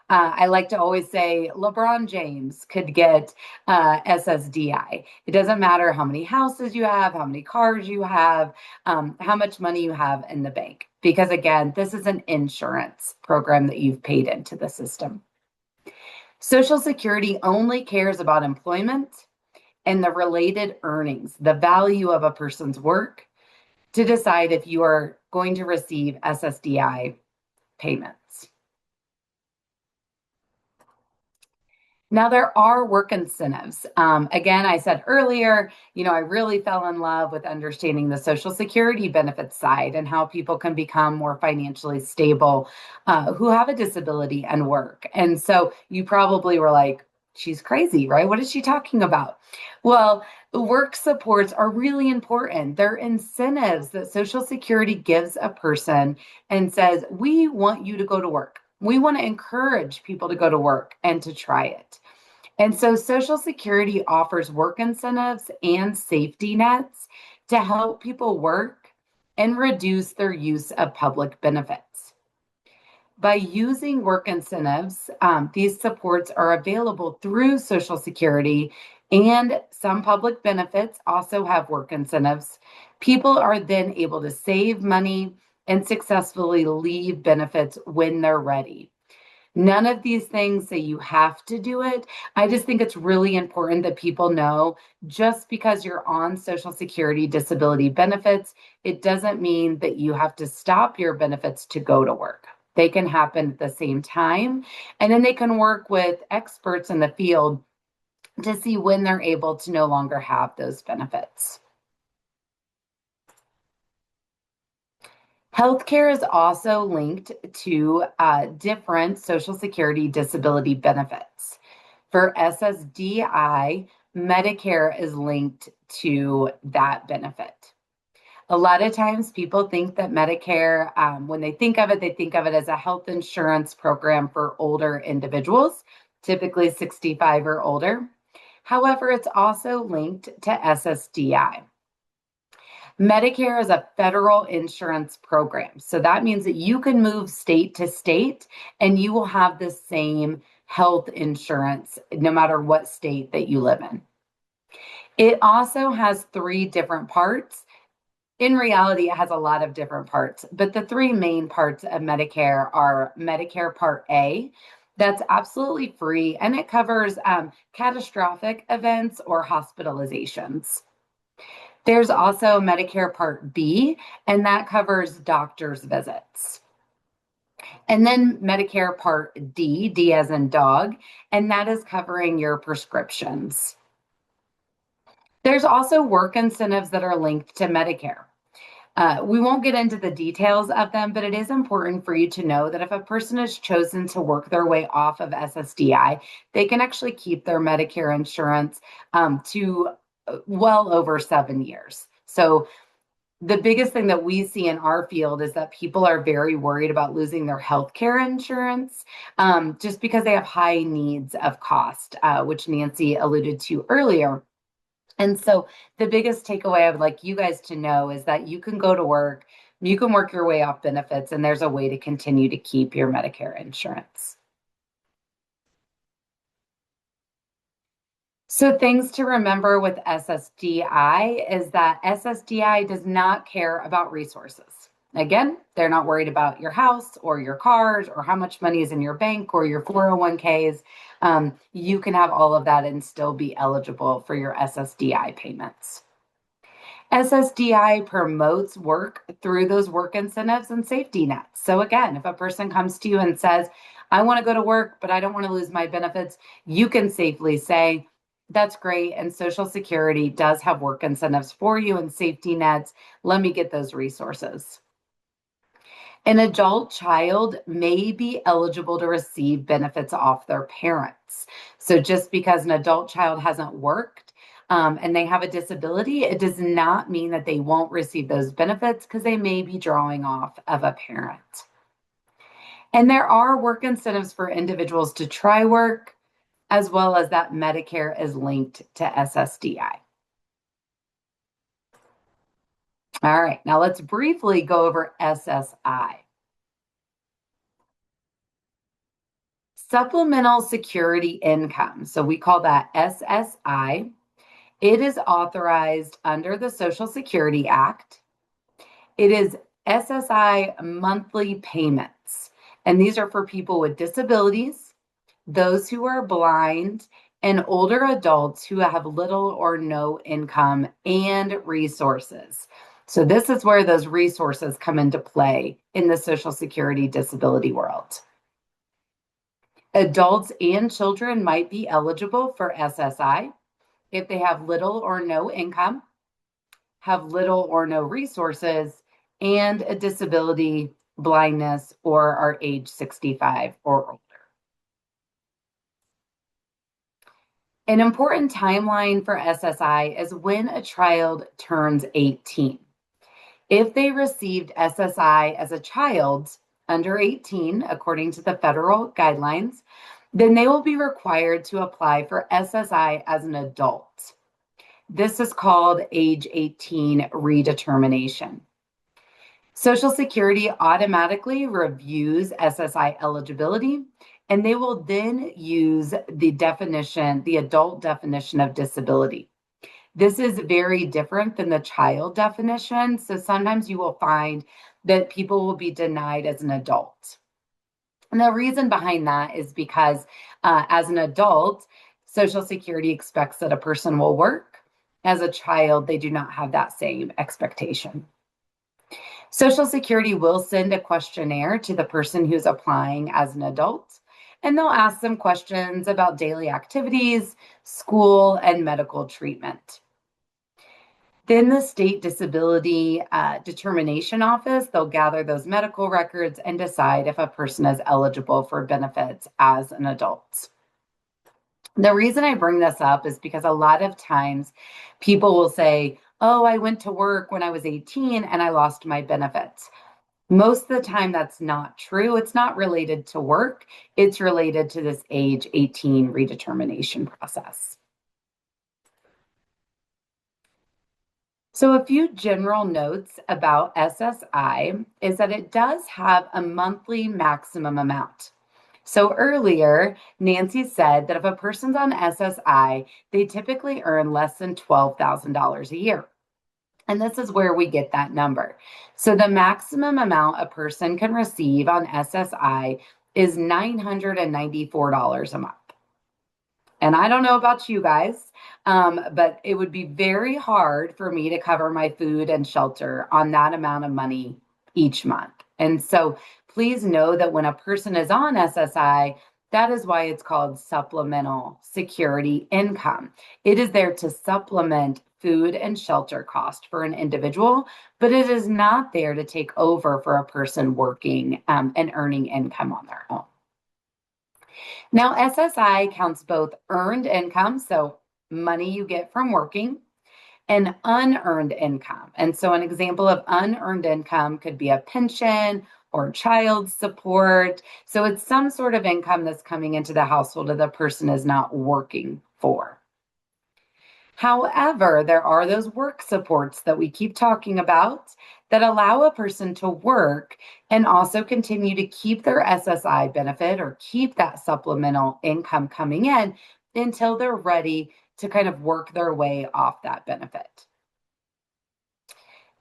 I like to always say LeBron James could get SSDI. It doesn't matter how many houses you have, how many cars you have, how much money you have in the bank. Because again, this is an insurance program that you've paid into the system. Social Security only cares about employment and the related earnings, the value of a person's work, to decide if you are going to receive SSDI payments. Now, there are work incentives. Again, I said earlier, I really fell in love with understanding the Social Security benefits side and how people can become more financially stable who have a disability and work. And so you probably were like, she's crazy, right? What is she talking about? Well, work supports are really important. They're incentives that Social Security gives a person and says, we want you to go to work. We want to encourage people to go to work and to try it. And so Social Security offers work incentives and safety nets to help people work and reduce their use of public benefits. By using work incentives, these supports are available through Social Security, and some public benefits also have work incentives. People are then able to save money and successfully leave benefits when they're ready. None of these things say you have to do it. I just think it's really important that people know just because you're on Social Security disability benefits, it doesn't mean that you have to stop your benefits to go to work. They can happen at the same time, and then they can work with experts in the field to see when they're able to no longer have those benefits. Healthcare is also linked to different Social Security disability benefits. For SSDI, Medicare is linked to that benefit. A lot of times people think that Medicare, when they think of it as a health insurance program for older individuals, typically 65 or older. However, it's also linked to SSDI. Medicare is a federal insurance program. So that means that you can move state to state and you will have the same health insurance no matter what state that you live in. It also has 3 different parts. In reality, it has a lot of different parts, but the 3 main parts of Medicare are Medicare Part A. That's absolutely free, and it covers catastrophic events or hospitalizations. There's also Medicare Part B, and that covers doctor's visits. And then Medicare Part D, D as in dog, and that is covering your prescriptions. There's also work incentives that are linked to Medicare. We won't get into the details of them, but it is important for you to know that if a person has chosen to work their way off of SSDI, they can actually keep their Medicare insurance to well over 7 years. So the biggest thing that we see in our field is that people are very worried about losing their healthcare insurance just because they have high needs of cost, which Nancy alluded to earlier. And so the biggest takeaway I would like you guys to know is that you can go to work, you can work your way off benefits, and there's a way to continue to keep your Medicare insurance. So things to remember with SSDI is that SSDI does not care about resources. Again, they're not worried about your house or your cars or how much money is in your bank or your 401ks. You can have all of that and still be eligible for your SSDI payments. SSDI promotes work through those work incentives and safety nets. So again, if a person comes to you and says, I want to go to work, but I don't want to lose my benefits, you can safely say, that's great. And Social Security does have work incentives for you and safety nets. Let me get those resources. An adult child may be eligible to receive benefits off their parents. So just because an adult child hasn't worked and they have a disability, it does not mean that they won't receive those benefits because they may be drawing off of a parent. And there are work incentives for individuals to try work, as well as that Medicare is linked to SSDI. All right, now let's briefly go over SSI. Supplemental Security Income. So we call that SSI. It is authorized under the Social Security Act. It is SSI monthly payments, and these are for people with disabilities, those who are blind, and older adults who have little or no income and resources. So this is where those resources come into play in the Social Security disability world. Adults and children might be eligible for SSI if they have little or no income, have little or no resources, and a disability, blindness, or are age 65 or older. An important timeline for SSI is when a child turns 18. If they received SSI as a child under 18, according to the federal guidelines, then they will be required to apply for SSI as an adult. This is called age 18 redetermination. Social Security automatically reviews SSI eligibility, and they will then use the definition, the adult definition of disability. This is very different than the child definition. So sometimes you will find that people will be denied as an adult. And the reason behind that is because as an adult, Social Security expects that a person will work. As a child, they do not have that same expectation. Social Security will send a questionnaire to the person who's applying as an adult, and they'll ask them questions about daily activities, school, and medical treatment. Then the State Disability Determination Office, they'll gather those medical records and decide if a person is eligible for benefits as an adult. The reason I bring this up is because a lot of times people will say, oh, I went to work when I was 18 and I lost my benefits. Most of the time, that's not true. It's not related to work. It's related to this age 18 redetermination process. So a few general notes about SSI is that it does have a monthly maximum amount. So earlier, Nancy said that if a person's on SSI, they typically earn less than $12,000 a year. And this is where we get that number. So the maximum amount a person can receive on SSI is $994 a month. And I don't know about you guys, but it would be very hard for me to cover my food and shelter on that amount of money each month. And so please know that when a person is on SSI, that is why it's called supplemental security income. It is there to supplement food and shelter cost for an individual, but it is not there to take over for a person working and earning income on their own. Now, SSI counts both earned income, so money you get from working, and unearned income. And so an example of unearned income could be a pension or child support. So it's some sort of income that's coming into the household that the person is not working for. However, there are those work supports that we keep talking about that allow a person to work and also continue to keep their SSI benefit or keep that supplemental income coming in until they're ready to kind of work their way off that benefit.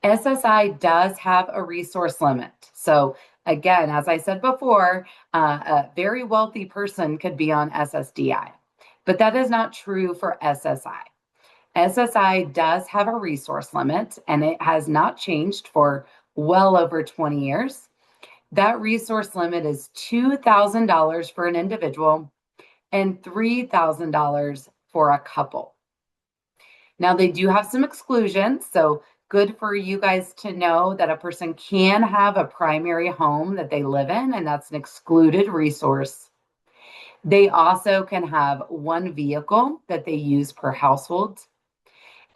SSI does have a resource limit. So again, as I said before, a very wealthy person could be on SSDI, but that is not true for SSI. SSI does have a resource limit, and it has not changed for well over 20 years. That resource limit is $2,000 for an individual and $3,000 for a couple. Now, they do have some exclusions, so good for you guys to know that a person can have a primary home that they live in, and that's an excluded resource. They also can have one vehicle that they use per household.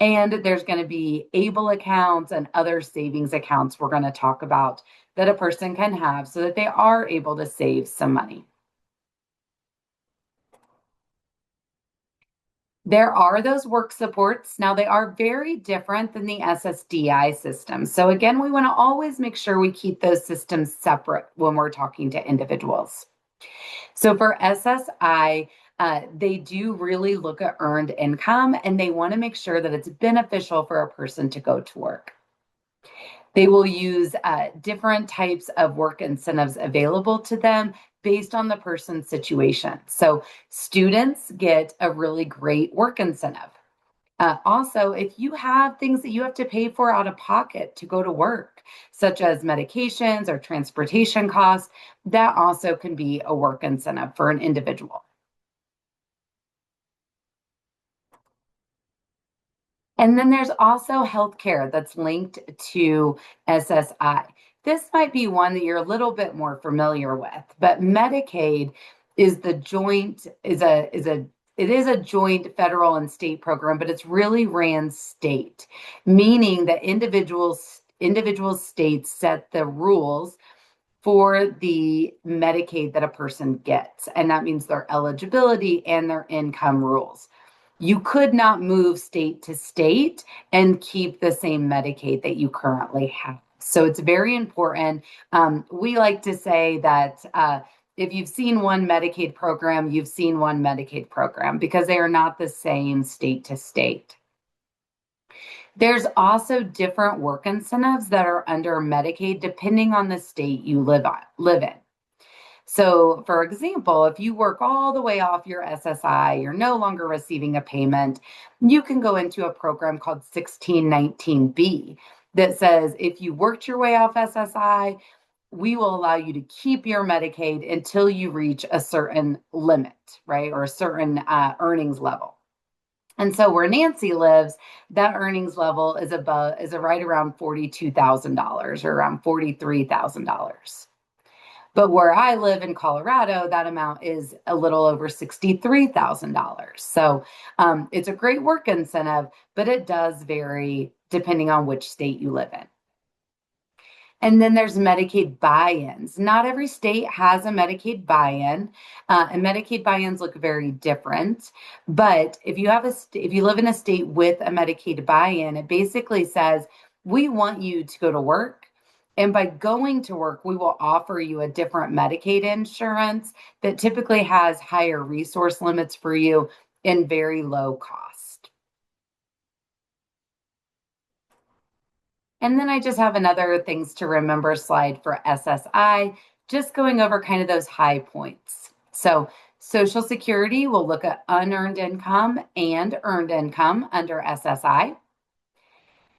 And there's going to be ABLE accounts and other savings accounts we're going to talk about that a person can have so that they are able to save some money. There are those work supports. Now, they are very different than the SSDI system. So again, we want to always make sure we keep those systems separate when we're talking to individuals. So for SSI, they do really look at earned income, and they want to make sure that it's beneficial for a person to go to work. They will use different types of work incentives available to them based on the person's situation. So students get a really great work incentive. Also, if you have things that you have to pay for out of pocket to go to work, such as medications or transportation costs, that also can be a work incentive for an individual. And then there's also healthcare that's linked to SSI. This might be one that you're a little bit more familiar with, but Medicaid is the joint it is a joint federal and state program, but it's really ran state, meaning that individual states set the rules for the Medicaid that a person gets, and that means their eligibility and their income rules. You could not move state to state and keep the same Medicaid that you currently have. So it's very important. We like to say that if you've seen one Medicaid program, you've seen one Medicaid program, because they are not the same state to state. There's also different work incentives that are under Medicaid depending on the state you live in. So, for example, if you work all the way off your SSI, you're no longer receiving a payment, you can go into a program called 1619B that says if you worked your way off SSI, we will allow you to keep your Medicaid until you reach a certain limit, right, or a certain earnings level. And so where Nancy lives, that earnings level is right around $42,000 or around $43,000. But where I live in Colorado, that amount is a little over $63,000. So it's a great work incentive, but it does vary depending on which state you live in. And then there's Medicaid buy-ins. Not every state has a Medicaid buy-in, and Medicaid buy-ins look very different. But if you live in a state with a Medicaid buy-in, it basically says, we want you to go to work. And by going to work, we will offer you a different Medicaid insurance that typically has higher resource limits for you and very low cost. And then I just have another things to remember slide for SSI, just going over kind of those high points. So Social Security will look at unearned income and earned income under SSI.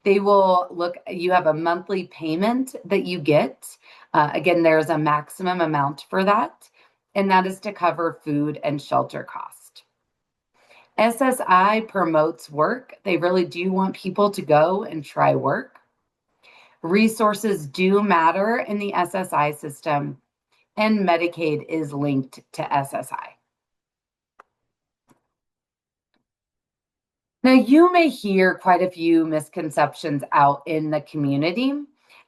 They will look, you have a monthly payment that you get. Again, there's a maximum amount for that, and that is to cover food and shelter cost. SSI promotes work. They really do want people to go and try work. Resources do matter in the SSI system, and Medicaid is linked to SSI. Now, you may hear quite a few misconceptions out in the community,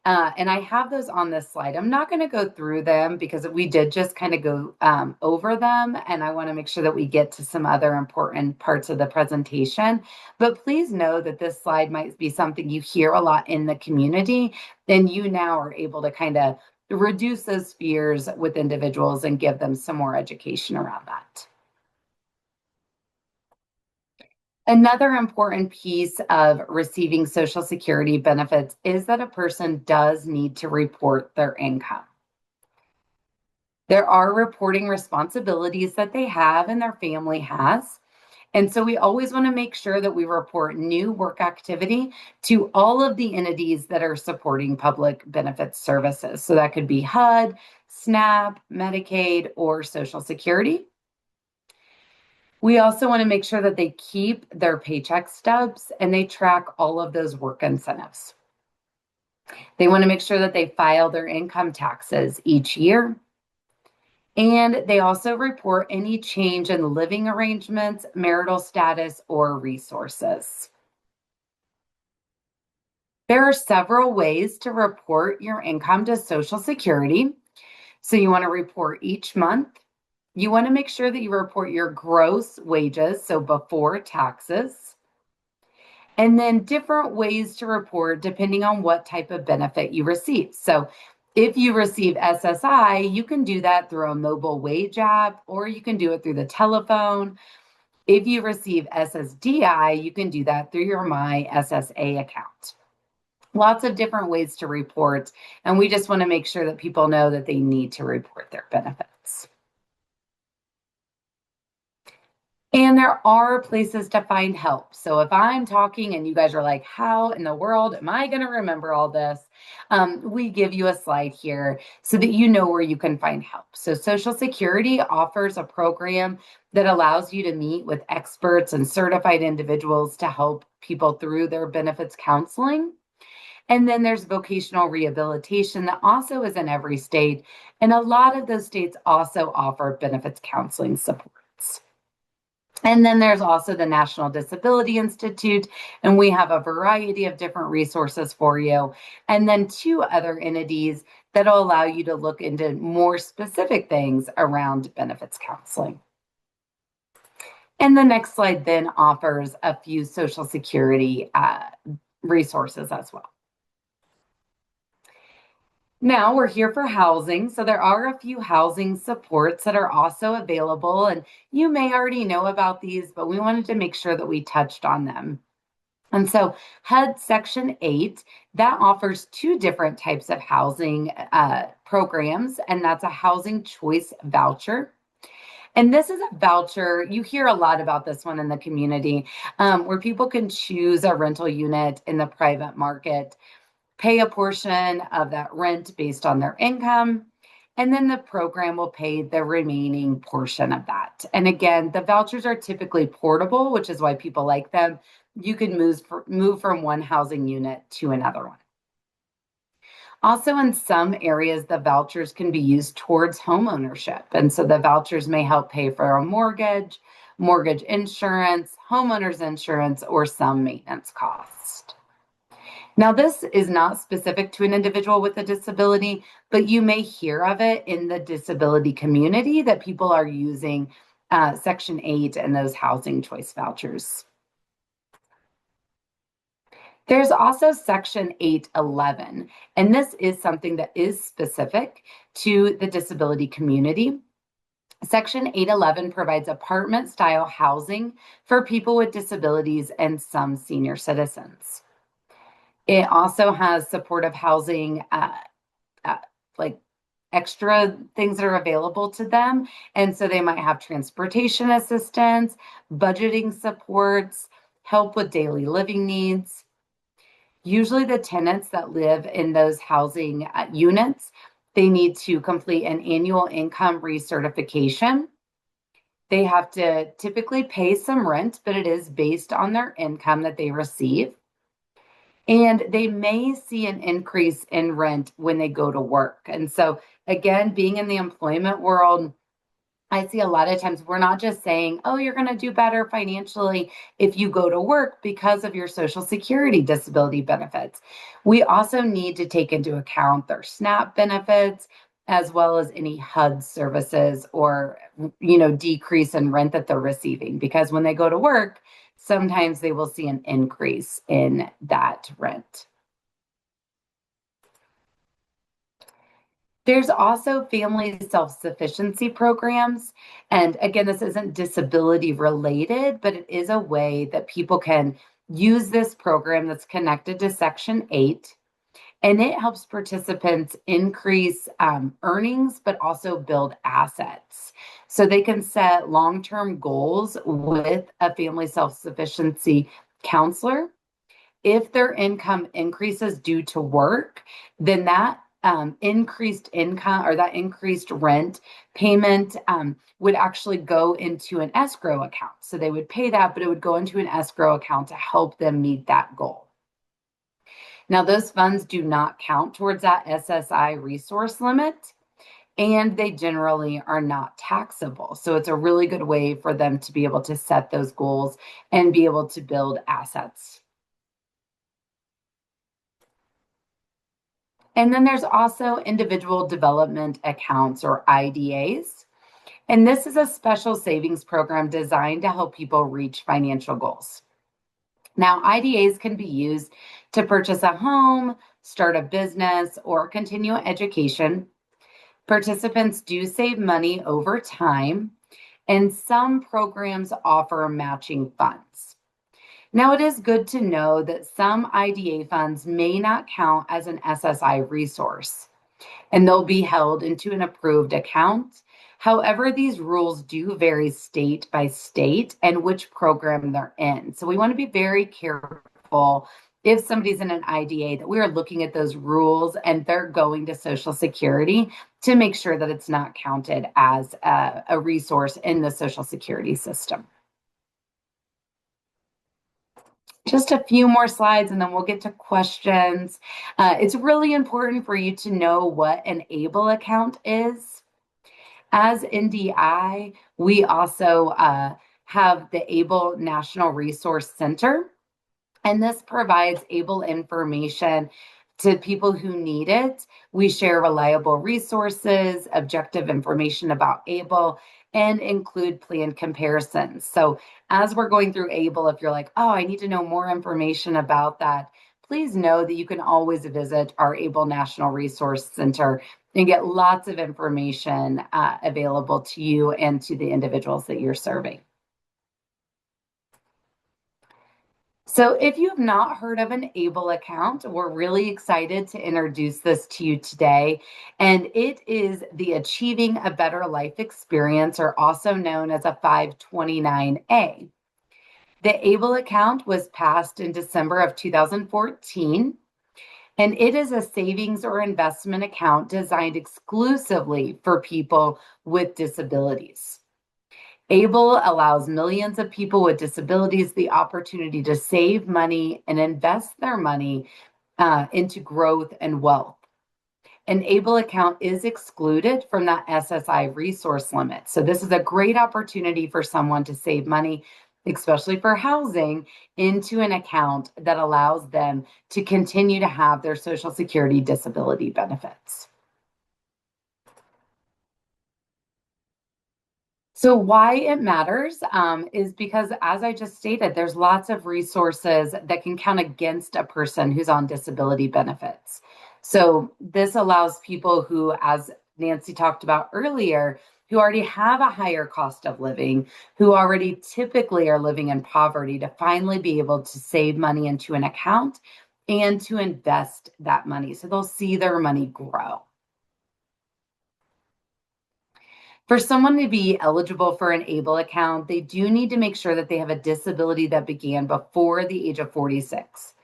and I have those on this slide. I'm not going to go through them because we did just kind of go over them, and I want to make sure that we get to some other important parts of the presentation. But please know that this slide might be something you hear a lot in the community, and you now are able to kind of reduce those fears with individuals and give them some more education around that. Another important piece of receiving Social Security benefits is that a person does need to report their income. There are reporting responsibilities that they have and their family has. And so we always want to make sure that we report new work activity to all of the entities that are supporting public benefits services. So that could be HUD, SNAP, Medicaid, or Social Security. We also want to make sure that they keep their paycheck stubs and they track all of those work incentives. They want to make sure that they file their income taxes each year. And they also report any change in living arrangements, marital status, or resources. There are several ways to report your income to Social Security. So you want to report each month, You want to make sure that you report your gross wages, so before taxes, and then different ways to report depending on what type of benefit you receive. So if you receive SSI, you can do that through a mobile wage app, or you can do it through the telephone. If you receive SSDI, you can do that through your My SSA account. Lots of different ways to report, and we just want to make sure that people know that they need to report their benefits. And there are places to find help. So if I'm talking and you guys are like, how in the world am I going to remember all this? We give you a slide here so that you know where you can find help. So Social Security offers a program that allows you to meet with experts and certified individuals to help people through their benefits counseling. And then there's vocational rehabilitation that also is in every state. And a lot of those states also offer benefits counseling supports. And then there's also the National Disability Institute, and we have a variety of different resources for you. And then 2 other entities that'll allow you to look into more specific things around benefits counseling. And the next slide then offers a few Social Security resources as well. Now we're here for housing. So there are a few housing supports that are also available, and you may already know about these, but we wanted to make sure that we touched on them. And so HUD Section 8, that offers 2 different types of housing programs, and that's a housing choice voucher. And this is a voucher, you hear a lot about this one in the community, where people can choose a rental unit in the private market, pay a portion of that rent based on their income, and then the program will pay the remaining portion of that. And again, the vouchers are typically portable, which is why people like them. You can move from one housing unit to another one. Also, in some areas, the vouchers can be used towards home ownership. And so the vouchers may help pay for a mortgage, mortgage insurance, homeowner's insurance, or some maintenance cost. Now, this is not specific to an individual with a disability, but you may hear of it in the disability community that people are using Section 8 and those housing choice vouchers. There's also Section 811, and this is something that is specific to the disability community. Section 811 provides apartment-style housing for people with disabilities and some senior citizens. It also has supportive housing, like extra things that are available to them. And so they might have transportation assistance, budgeting supports, help with daily living needs. Usually the tenants that live in those housing units, they need to complete an annual income recertification. They have to typically pay some rent, but it is based on their income that they receive. And they may see an increase in rent when they go to work. And so, again, being in the employment world, I see a lot of times we're not just saying, oh, you're going to do better financially if you go to work because of your Social Security disability benefits. We also need to take into account their SNAP benefits, as well as any HUD services or, decrease in rent that they're receiving. Because when they go to work, sometimes they will see an increase in that rent. There's also family self-sufficiency programs. And again, this isn't disability related, but it is a way that people can use this program that's connected to Section 8. And it helps participants increase earnings, but also build assets. So they can set long-term goals with a family self-sufficiency counselor. If their income increases due to work, then that increased income or that increased rent payment would actually go into an escrow account. So they would pay that, but it would go into an escrow account to help them meet that goal. Now, those funds do not count towards that SSI resource limit, and they generally are not taxable. So it's a really good way for them to be able to set those goals and be able to build assets. And then there's also individual development accounts or IDAs. And this is a special savings program designed to help people reach financial goals. Now, IDAs can be used to purchase a home, start a business, or continue education. Participants do save money over time, and some programs offer matching funds. Now, it is good to know that some IDA funds may not count as an SSI resource, and they'll be held into an approved account. However, these rules do vary state by state and which program they're in. So we want to be very careful if somebody's in an IDA that we are looking at those rules and they're going to Social Security to make sure that it's not counted as a resource in the Social Security system. Just a few more slides and then we'll get to questions. It's really important for you to know what an ABLE account is. As NDI, we also have the ABLE National Resource Center, and this provides ABLE information to people who need it. We share reliable resources, objective information about ABLE, and include plan comparisons. So as we're going through ABLE, if you're like, oh, I need to know more information about that, please know that you can always visit our ABLE National Resource Center and get lots of information available to you and to the individuals that you're serving. So if you have not heard of an ABLE account, we're really excited to introduce this to you today. And it is the Achieving a Better Life Experience, or also known as a 529A. The ABLE account was passed in December of 2014. And it is a savings or investment account designed exclusively for people with disabilities. ABLE allows millions of people with disabilities the opportunity to save money and invest their money into growth and wealth. An ABLE account is excluded from that SSI resource limit. So this is a great opportunity for someone to save money, especially for housing, into an account that allows them to continue to have their Social Security disability benefits. So why it matters is because, as I just stated, there's lots of resources that can count against a person who's on disability benefits. So this allows people who, as Nancy talked about earlier, who already have a higher cost of living, who already typically are living in poverty, to finally be able to save money into an account and to invest that money. So they'll see their money grow. For someone to be eligible for an ABLE account, they do need to make sure that they have a disability that began before the age of 46.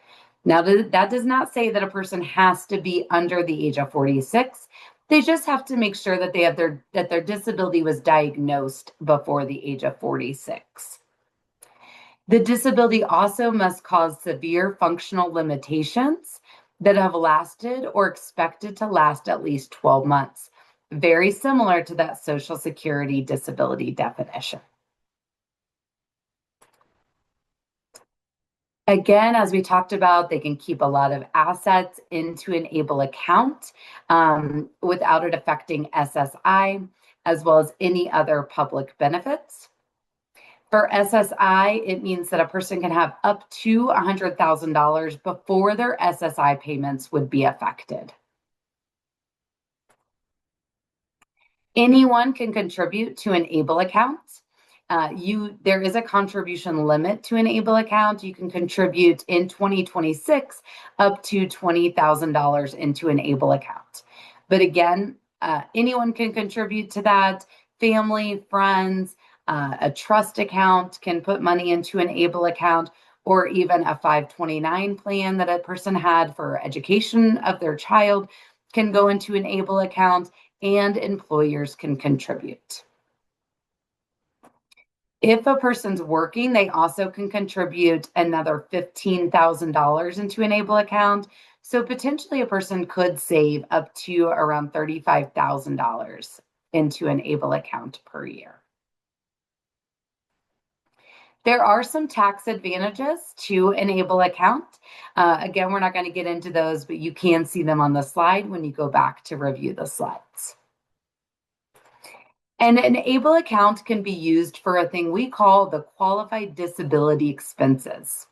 Now, that does not say that a person has to be under the age of 46. They just have to make sure that they have their disability was diagnosed before the age of 46. The disability also must cause severe functional limitations that have lasted or expected to last at least 12 months. Very similar to that Social Security disability definition. Again, as we talked about, they can keep a lot of assets into an ABLE account without it affecting SSI, as well as any other public benefits. For SSI, it means that a person can have up to $100,000 before their SSI payments would be affected. Anyone can contribute to an ABLE account. There is a contribution limit to an ABLE account. You can contribute in 2026 up to $20,000 into an ABLE account. But again, anyone can contribute to that. Family, friends, a trust account can put money into an ABLE account, or even a 529 plan that a person had for education of their child can go into an ABLE account, and employers can contribute. If a person's working, they also can contribute another $15,000 into an ABLE account. So potentially a person could save up to around $35,000 into an ABLE account per year. There are some tax advantages to an ABLE account. Again, we're not going to get into those, but you can see them on the slide when you go back to review the slides. And an ABLE account can be used for a thing we call the qualified disability expenses.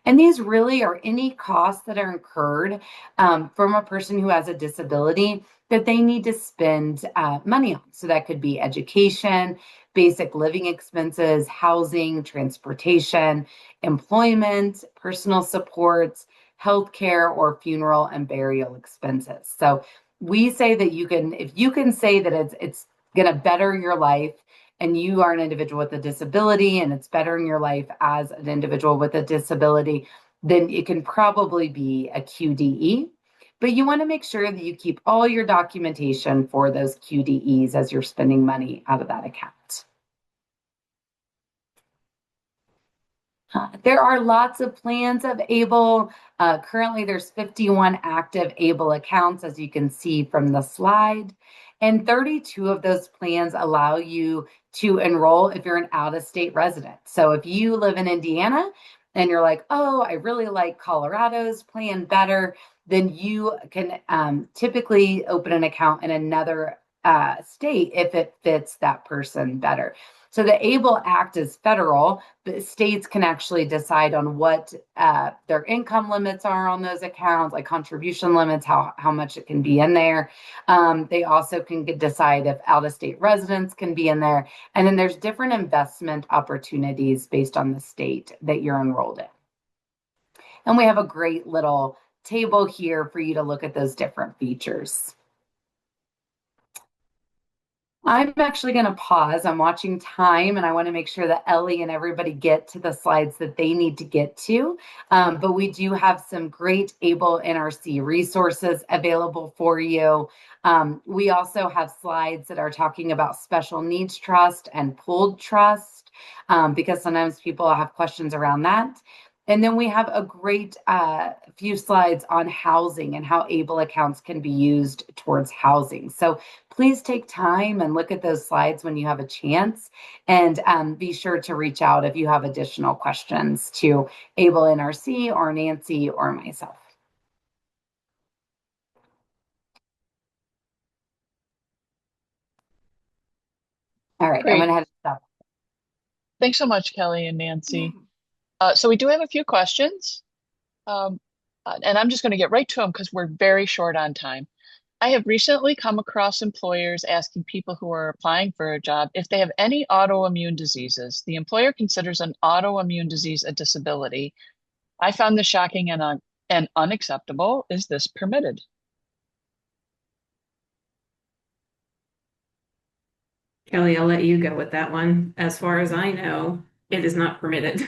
And these really are any costs that are incurred from a person who has a disability that they need to spend money on. So that could be education, basic living expenses, housing, transportation, employment, personal supports, healthcare, or funeral and burial expenses. So we say that if you can say that it's going to better your life, and you are an individual with a disability and it's bettering your life as an individual with a disability, then it can probably be a QDE. But you want to make sure that you keep all your documentation for those QDEs as you're spending money out of that account. There are lots of plans of ABLE. Currently, there's 51 active ABLE accounts, as you can see from the slide. And 32 of those plans allow you to enroll if you're an out-of-state resident. So if you live in Indiana and you're like, oh, I really like Colorado's plan better, then you can typically open an account in another state if it fits that person better. So the ABLE Act is federal, but states can actually decide on what their income limits are on those accounts, like contribution limits, how much it can be in there. They also can decide if out-of-state residents can be in there. And then there's different investment opportunities based on the state that you're enrolled in. And we have a great little table here for you to look at those different features. I'm actually going to pause. I'm watching time, and I want to make sure that Ellie and everybody get to the slides that they need to get to. But we do have some great ABLE NRC resources available for you. We also have slides that are talking about special needs trust and pooled trust, because sometimes people have questions around that. And then we have a great few slides on housing and how ABLE accounts can be used towards housing. So please take time and look at those slides when you have a chance, and be sure to reach out if you have additional questions to ABLE NRC or Nancy or myself. All right, Great. I'm going to head stop. Thanks so much, Kelly and Nancy. So we do have a few questions, and I'm just going to get right to them because we're very short on time. I have recently come across employers asking people who are applying for a job if they have any autoimmune diseases. The employer considers an autoimmune disease a disability. I found this shocking and unacceptable. Is this permitted? Kelly, I'll let you go with that one. As far as I know, it is not permitted.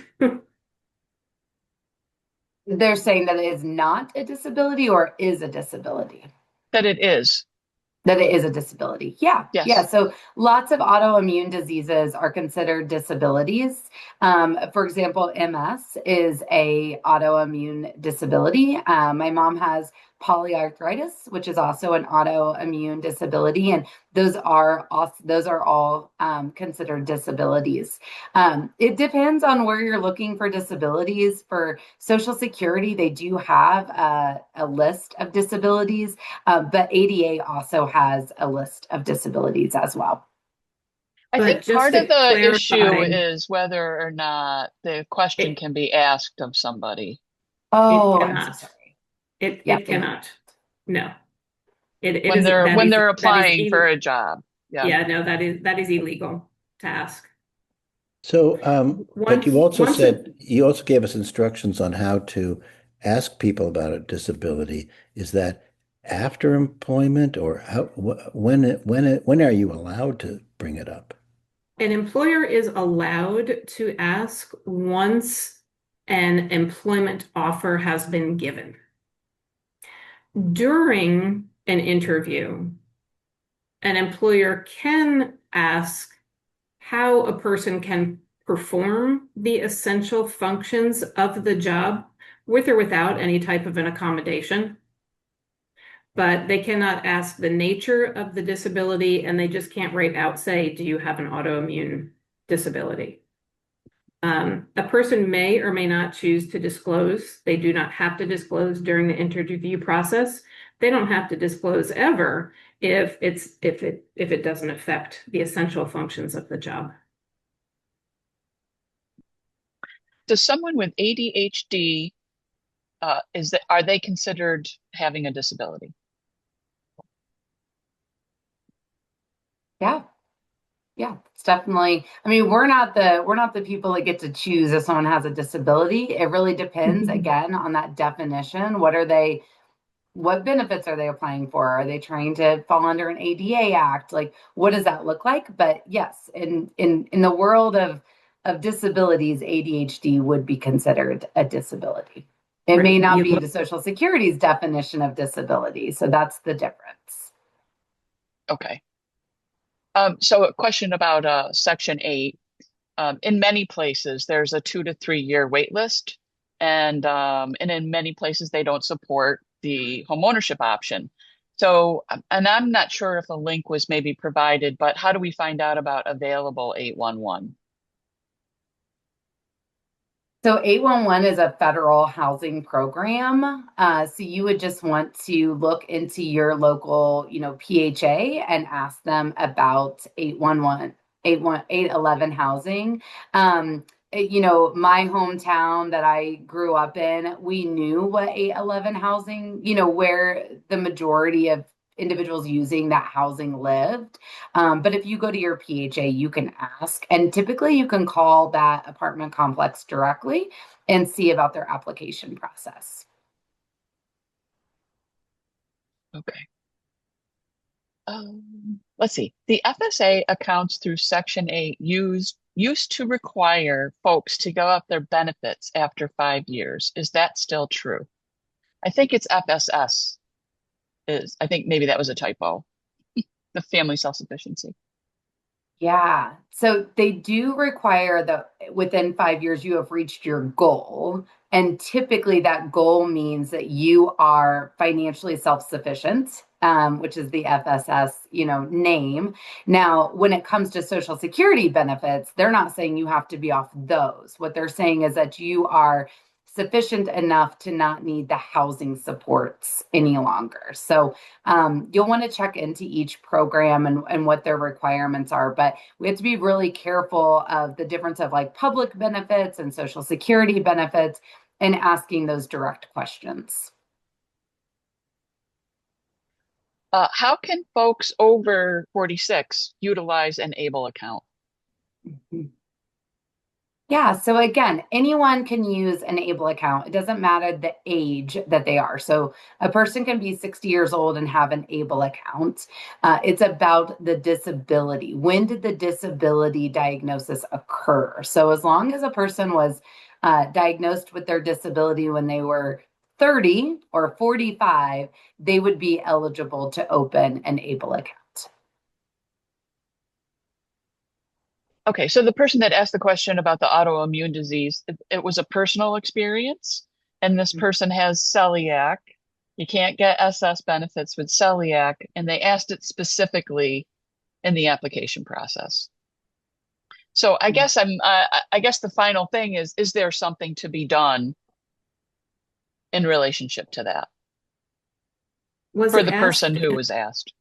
They're saying that it is not a disability or is a disability? That it is. That it is a disability. Yeah. Yes. Yeah. So lots of autoimmune diseases are considered disabilities. For example, MS is a autoimmune disability. My mom has polyarthritis, which is also an autoimmune disability, and those are all considered disabilities. It depends on where you're looking for disabilities. For Social Security, they do have a list of disabilities, but ADA also has a list of disabilities as well. I think part of the issue is whether or not the question can be asked of somebody. Oh, I'm so sorry. It cannot. No. When they're applying for a job. Yeah. Yeah, no, that is illegal to ask. So, but you also gave us instructions on how to ask people about a disability. Is that after employment, or when are you allowed to bring it up? An employer is allowed to ask once an employment offer has been given. During an interview, an employer can ask how a person can perform the essential functions of the job with or without any type of an accommodation. But they cannot ask the nature of the disability, and they just can't right out say, do you have an autoimmune disability? A person may or may not choose to disclose. They do not have to disclose during the interview process. They don't have to disclose ever if it doesn't affect the essential functions of the job. Does someone with ADHD, are they considered having a disability? Yeah. Yeah, it's definitely, I mean, we're not the people that get to choose if someone has a disability. It really depends, again, on that definition. What benefits are they applying for? Are they trying to fall under an ADA Act? Like, what does that look like? But yes, in the world of disabilities, ADHD would be considered a disability. It may not be the Social Security's definition of disability, so that's the difference. Okay. So a question about Section 8. In many places, there's a 2 to 3 year wait list, and in many places they don't support the homeownership option. So, and I'm not sure if a link was maybe provided, but how do we find out about available 811? So 811 is a federal housing program. So you would just want to look into your local, PHA and ask them about 811, 811 housing. My hometown that I grew up in, we knew what 811 housing, where the majority of individuals using that housing lived. But if you go to your PHA, you can ask, and typically you can call that apartment complex directly and see about their application process. Okay. Let's see. The FSA accounts through Section 8 used to require folks to give up their benefits after 5 years. Is that still true? I think it's FSS. I think maybe that was a typo. The family self-sufficiency. Yeah. So they do require that within 5 years you have reached your goal. And typically that goal means that you are financially self-sufficient, which is the FSS, name. Now, when it comes to Social Security benefits, they're not saying you have to be off those. What they're saying is that you are sufficient enough to not need the housing supports any longer. So you'll want to check into each program and what their requirements are, but we have to be really careful of the difference of like public benefits and Social Security benefits and asking those direct questions. How can folks over 46 utilize an ABLE account? Yeah, so again, anyone can use an ABLE account. It doesn't matter the age that they are. So a person can be 60 years old and have an ABLE account. It's about the disability. When did the disability diagnosis occur? So as long as a person was diagnosed with their disability when they were 30 or 45, they would be eligible to open an ABLE account. Okay, so the person that asked the question about the autoimmune disease, it was a personal experience, and this person has celiac. You can't get SS benefits with celiac, and they asked it specifically in the application process. So I guess I guess the final thing is there something to be done in relationship to that for the person who was asked?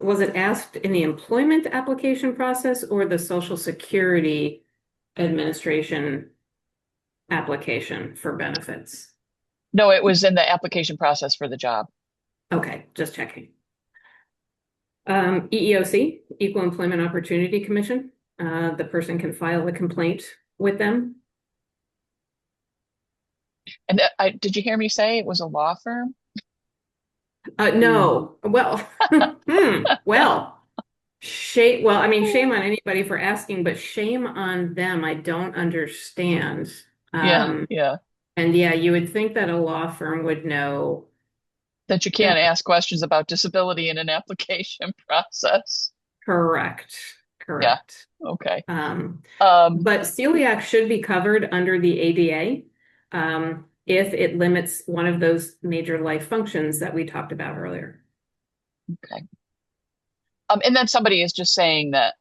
Was it asked in the employment application process or the Social Security Administration application for benefits? No, it was in the application process for the job. Okay, just checking. EEOC, Equal Employment Opportunity Commission. The person can file a complaint with them. And did you hear me say it was a law firm? No. Well, well, shame. Well, I mean, shame on anybody for asking, but shame on them. I don't understand. Yeah. And yeah, you would think that a law firm would know that you can't ask questions about disability in an application process. Correct. Yeah. Okay. But celiac should be covered under the ADA if it limits one of those major life functions that we talked about earlier. Okay. And then somebody is just saying that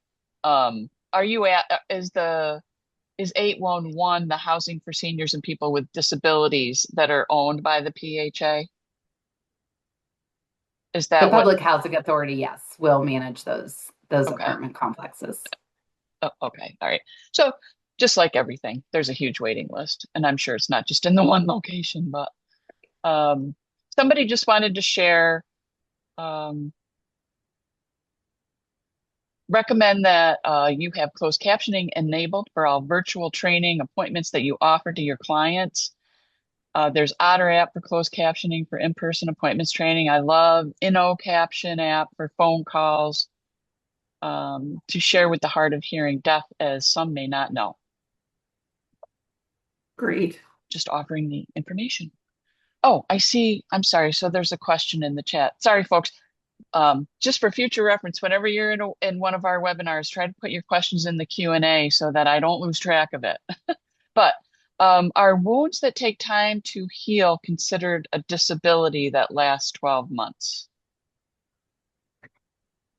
is 811 the housing for seniors and people with disabilities that are owned by the PHA? Is The that what? Public Housing Authority, yes, will manage those Okay. apartment complexes. Oh, okay. All right. So just like everything, there's a huge waiting list, and I'm sure it's not just in the one location, but somebody just wanted to share, recommend that you have closed captioning enabled for all virtual training appointments that you offer to your clients. There's Otter app for closed captioning for in-person appointments training. I love InnoCaption app for phone calls, to share with the hard of hearing deaf, as some may not know. Great. Just offering the information. Oh, I see. I'm sorry. So there's a question in the chat. Sorry, folks. Just for future reference, whenever you're in one of our webinars, try to put your questions in the Q&A so that I don't lose track of it. But are wounds that take time to heal considered a disability that lasts 12 months?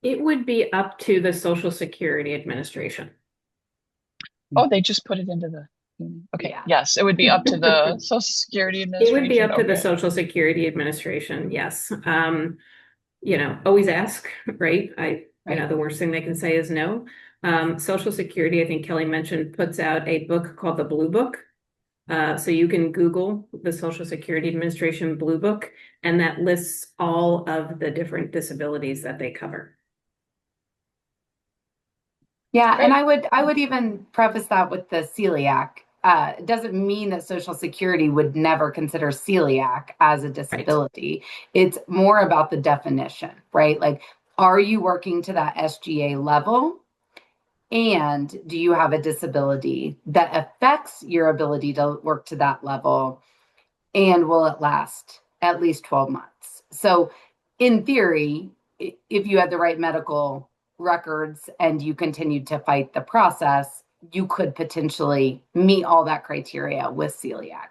It would be up to the Social Security Administration. Oh, they just put it into the, okay. Yeah. Yes, it would be up to the Social Security It Administration. would be up to the Okay. Social Security Administration, yes. Always ask, right? The worst thing they can say is no. Social Security, I think Kelly mentioned, puts out a book called the Blue Book. So you can Google the Social Security Administration Blue Book, and that lists all of the different disabilities that they cover. Yeah, and I would even preface that with the celiac. It doesn't mean that Social Security would never consider celiac as a disability. Right. It's more about the definition, right? Like, are you working to that SGA level? And do you have a disability that affects your ability to work to that level? And will it last at least 12 months? So in theory, if you had the right medical records and you continued to fight the process, you could potentially meet all that criteria with celiac.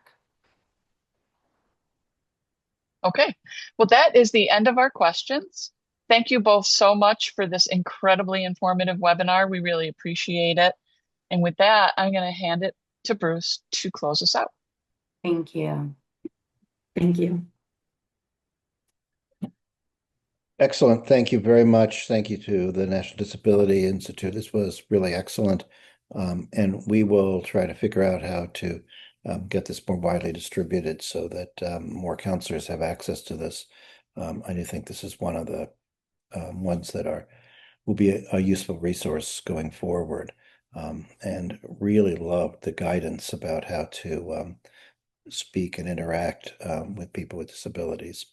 Okay, well, that is the end of our questions. Thank you both so much for this incredibly informative webinar. We really appreciate it. And with that, I'm going to hand it to Bruce to close us out. Thank you. Thank you. Excellent. Thank you very much. Thank you to the National Disability Institute. This was really excellent. And we will try to figure out how to get this more widely distributed so that more counselors have access to this. I do think this is one of the ones that will be a useful resource going forward, and really loved the guidance about how to speak and interact with people with disabilities.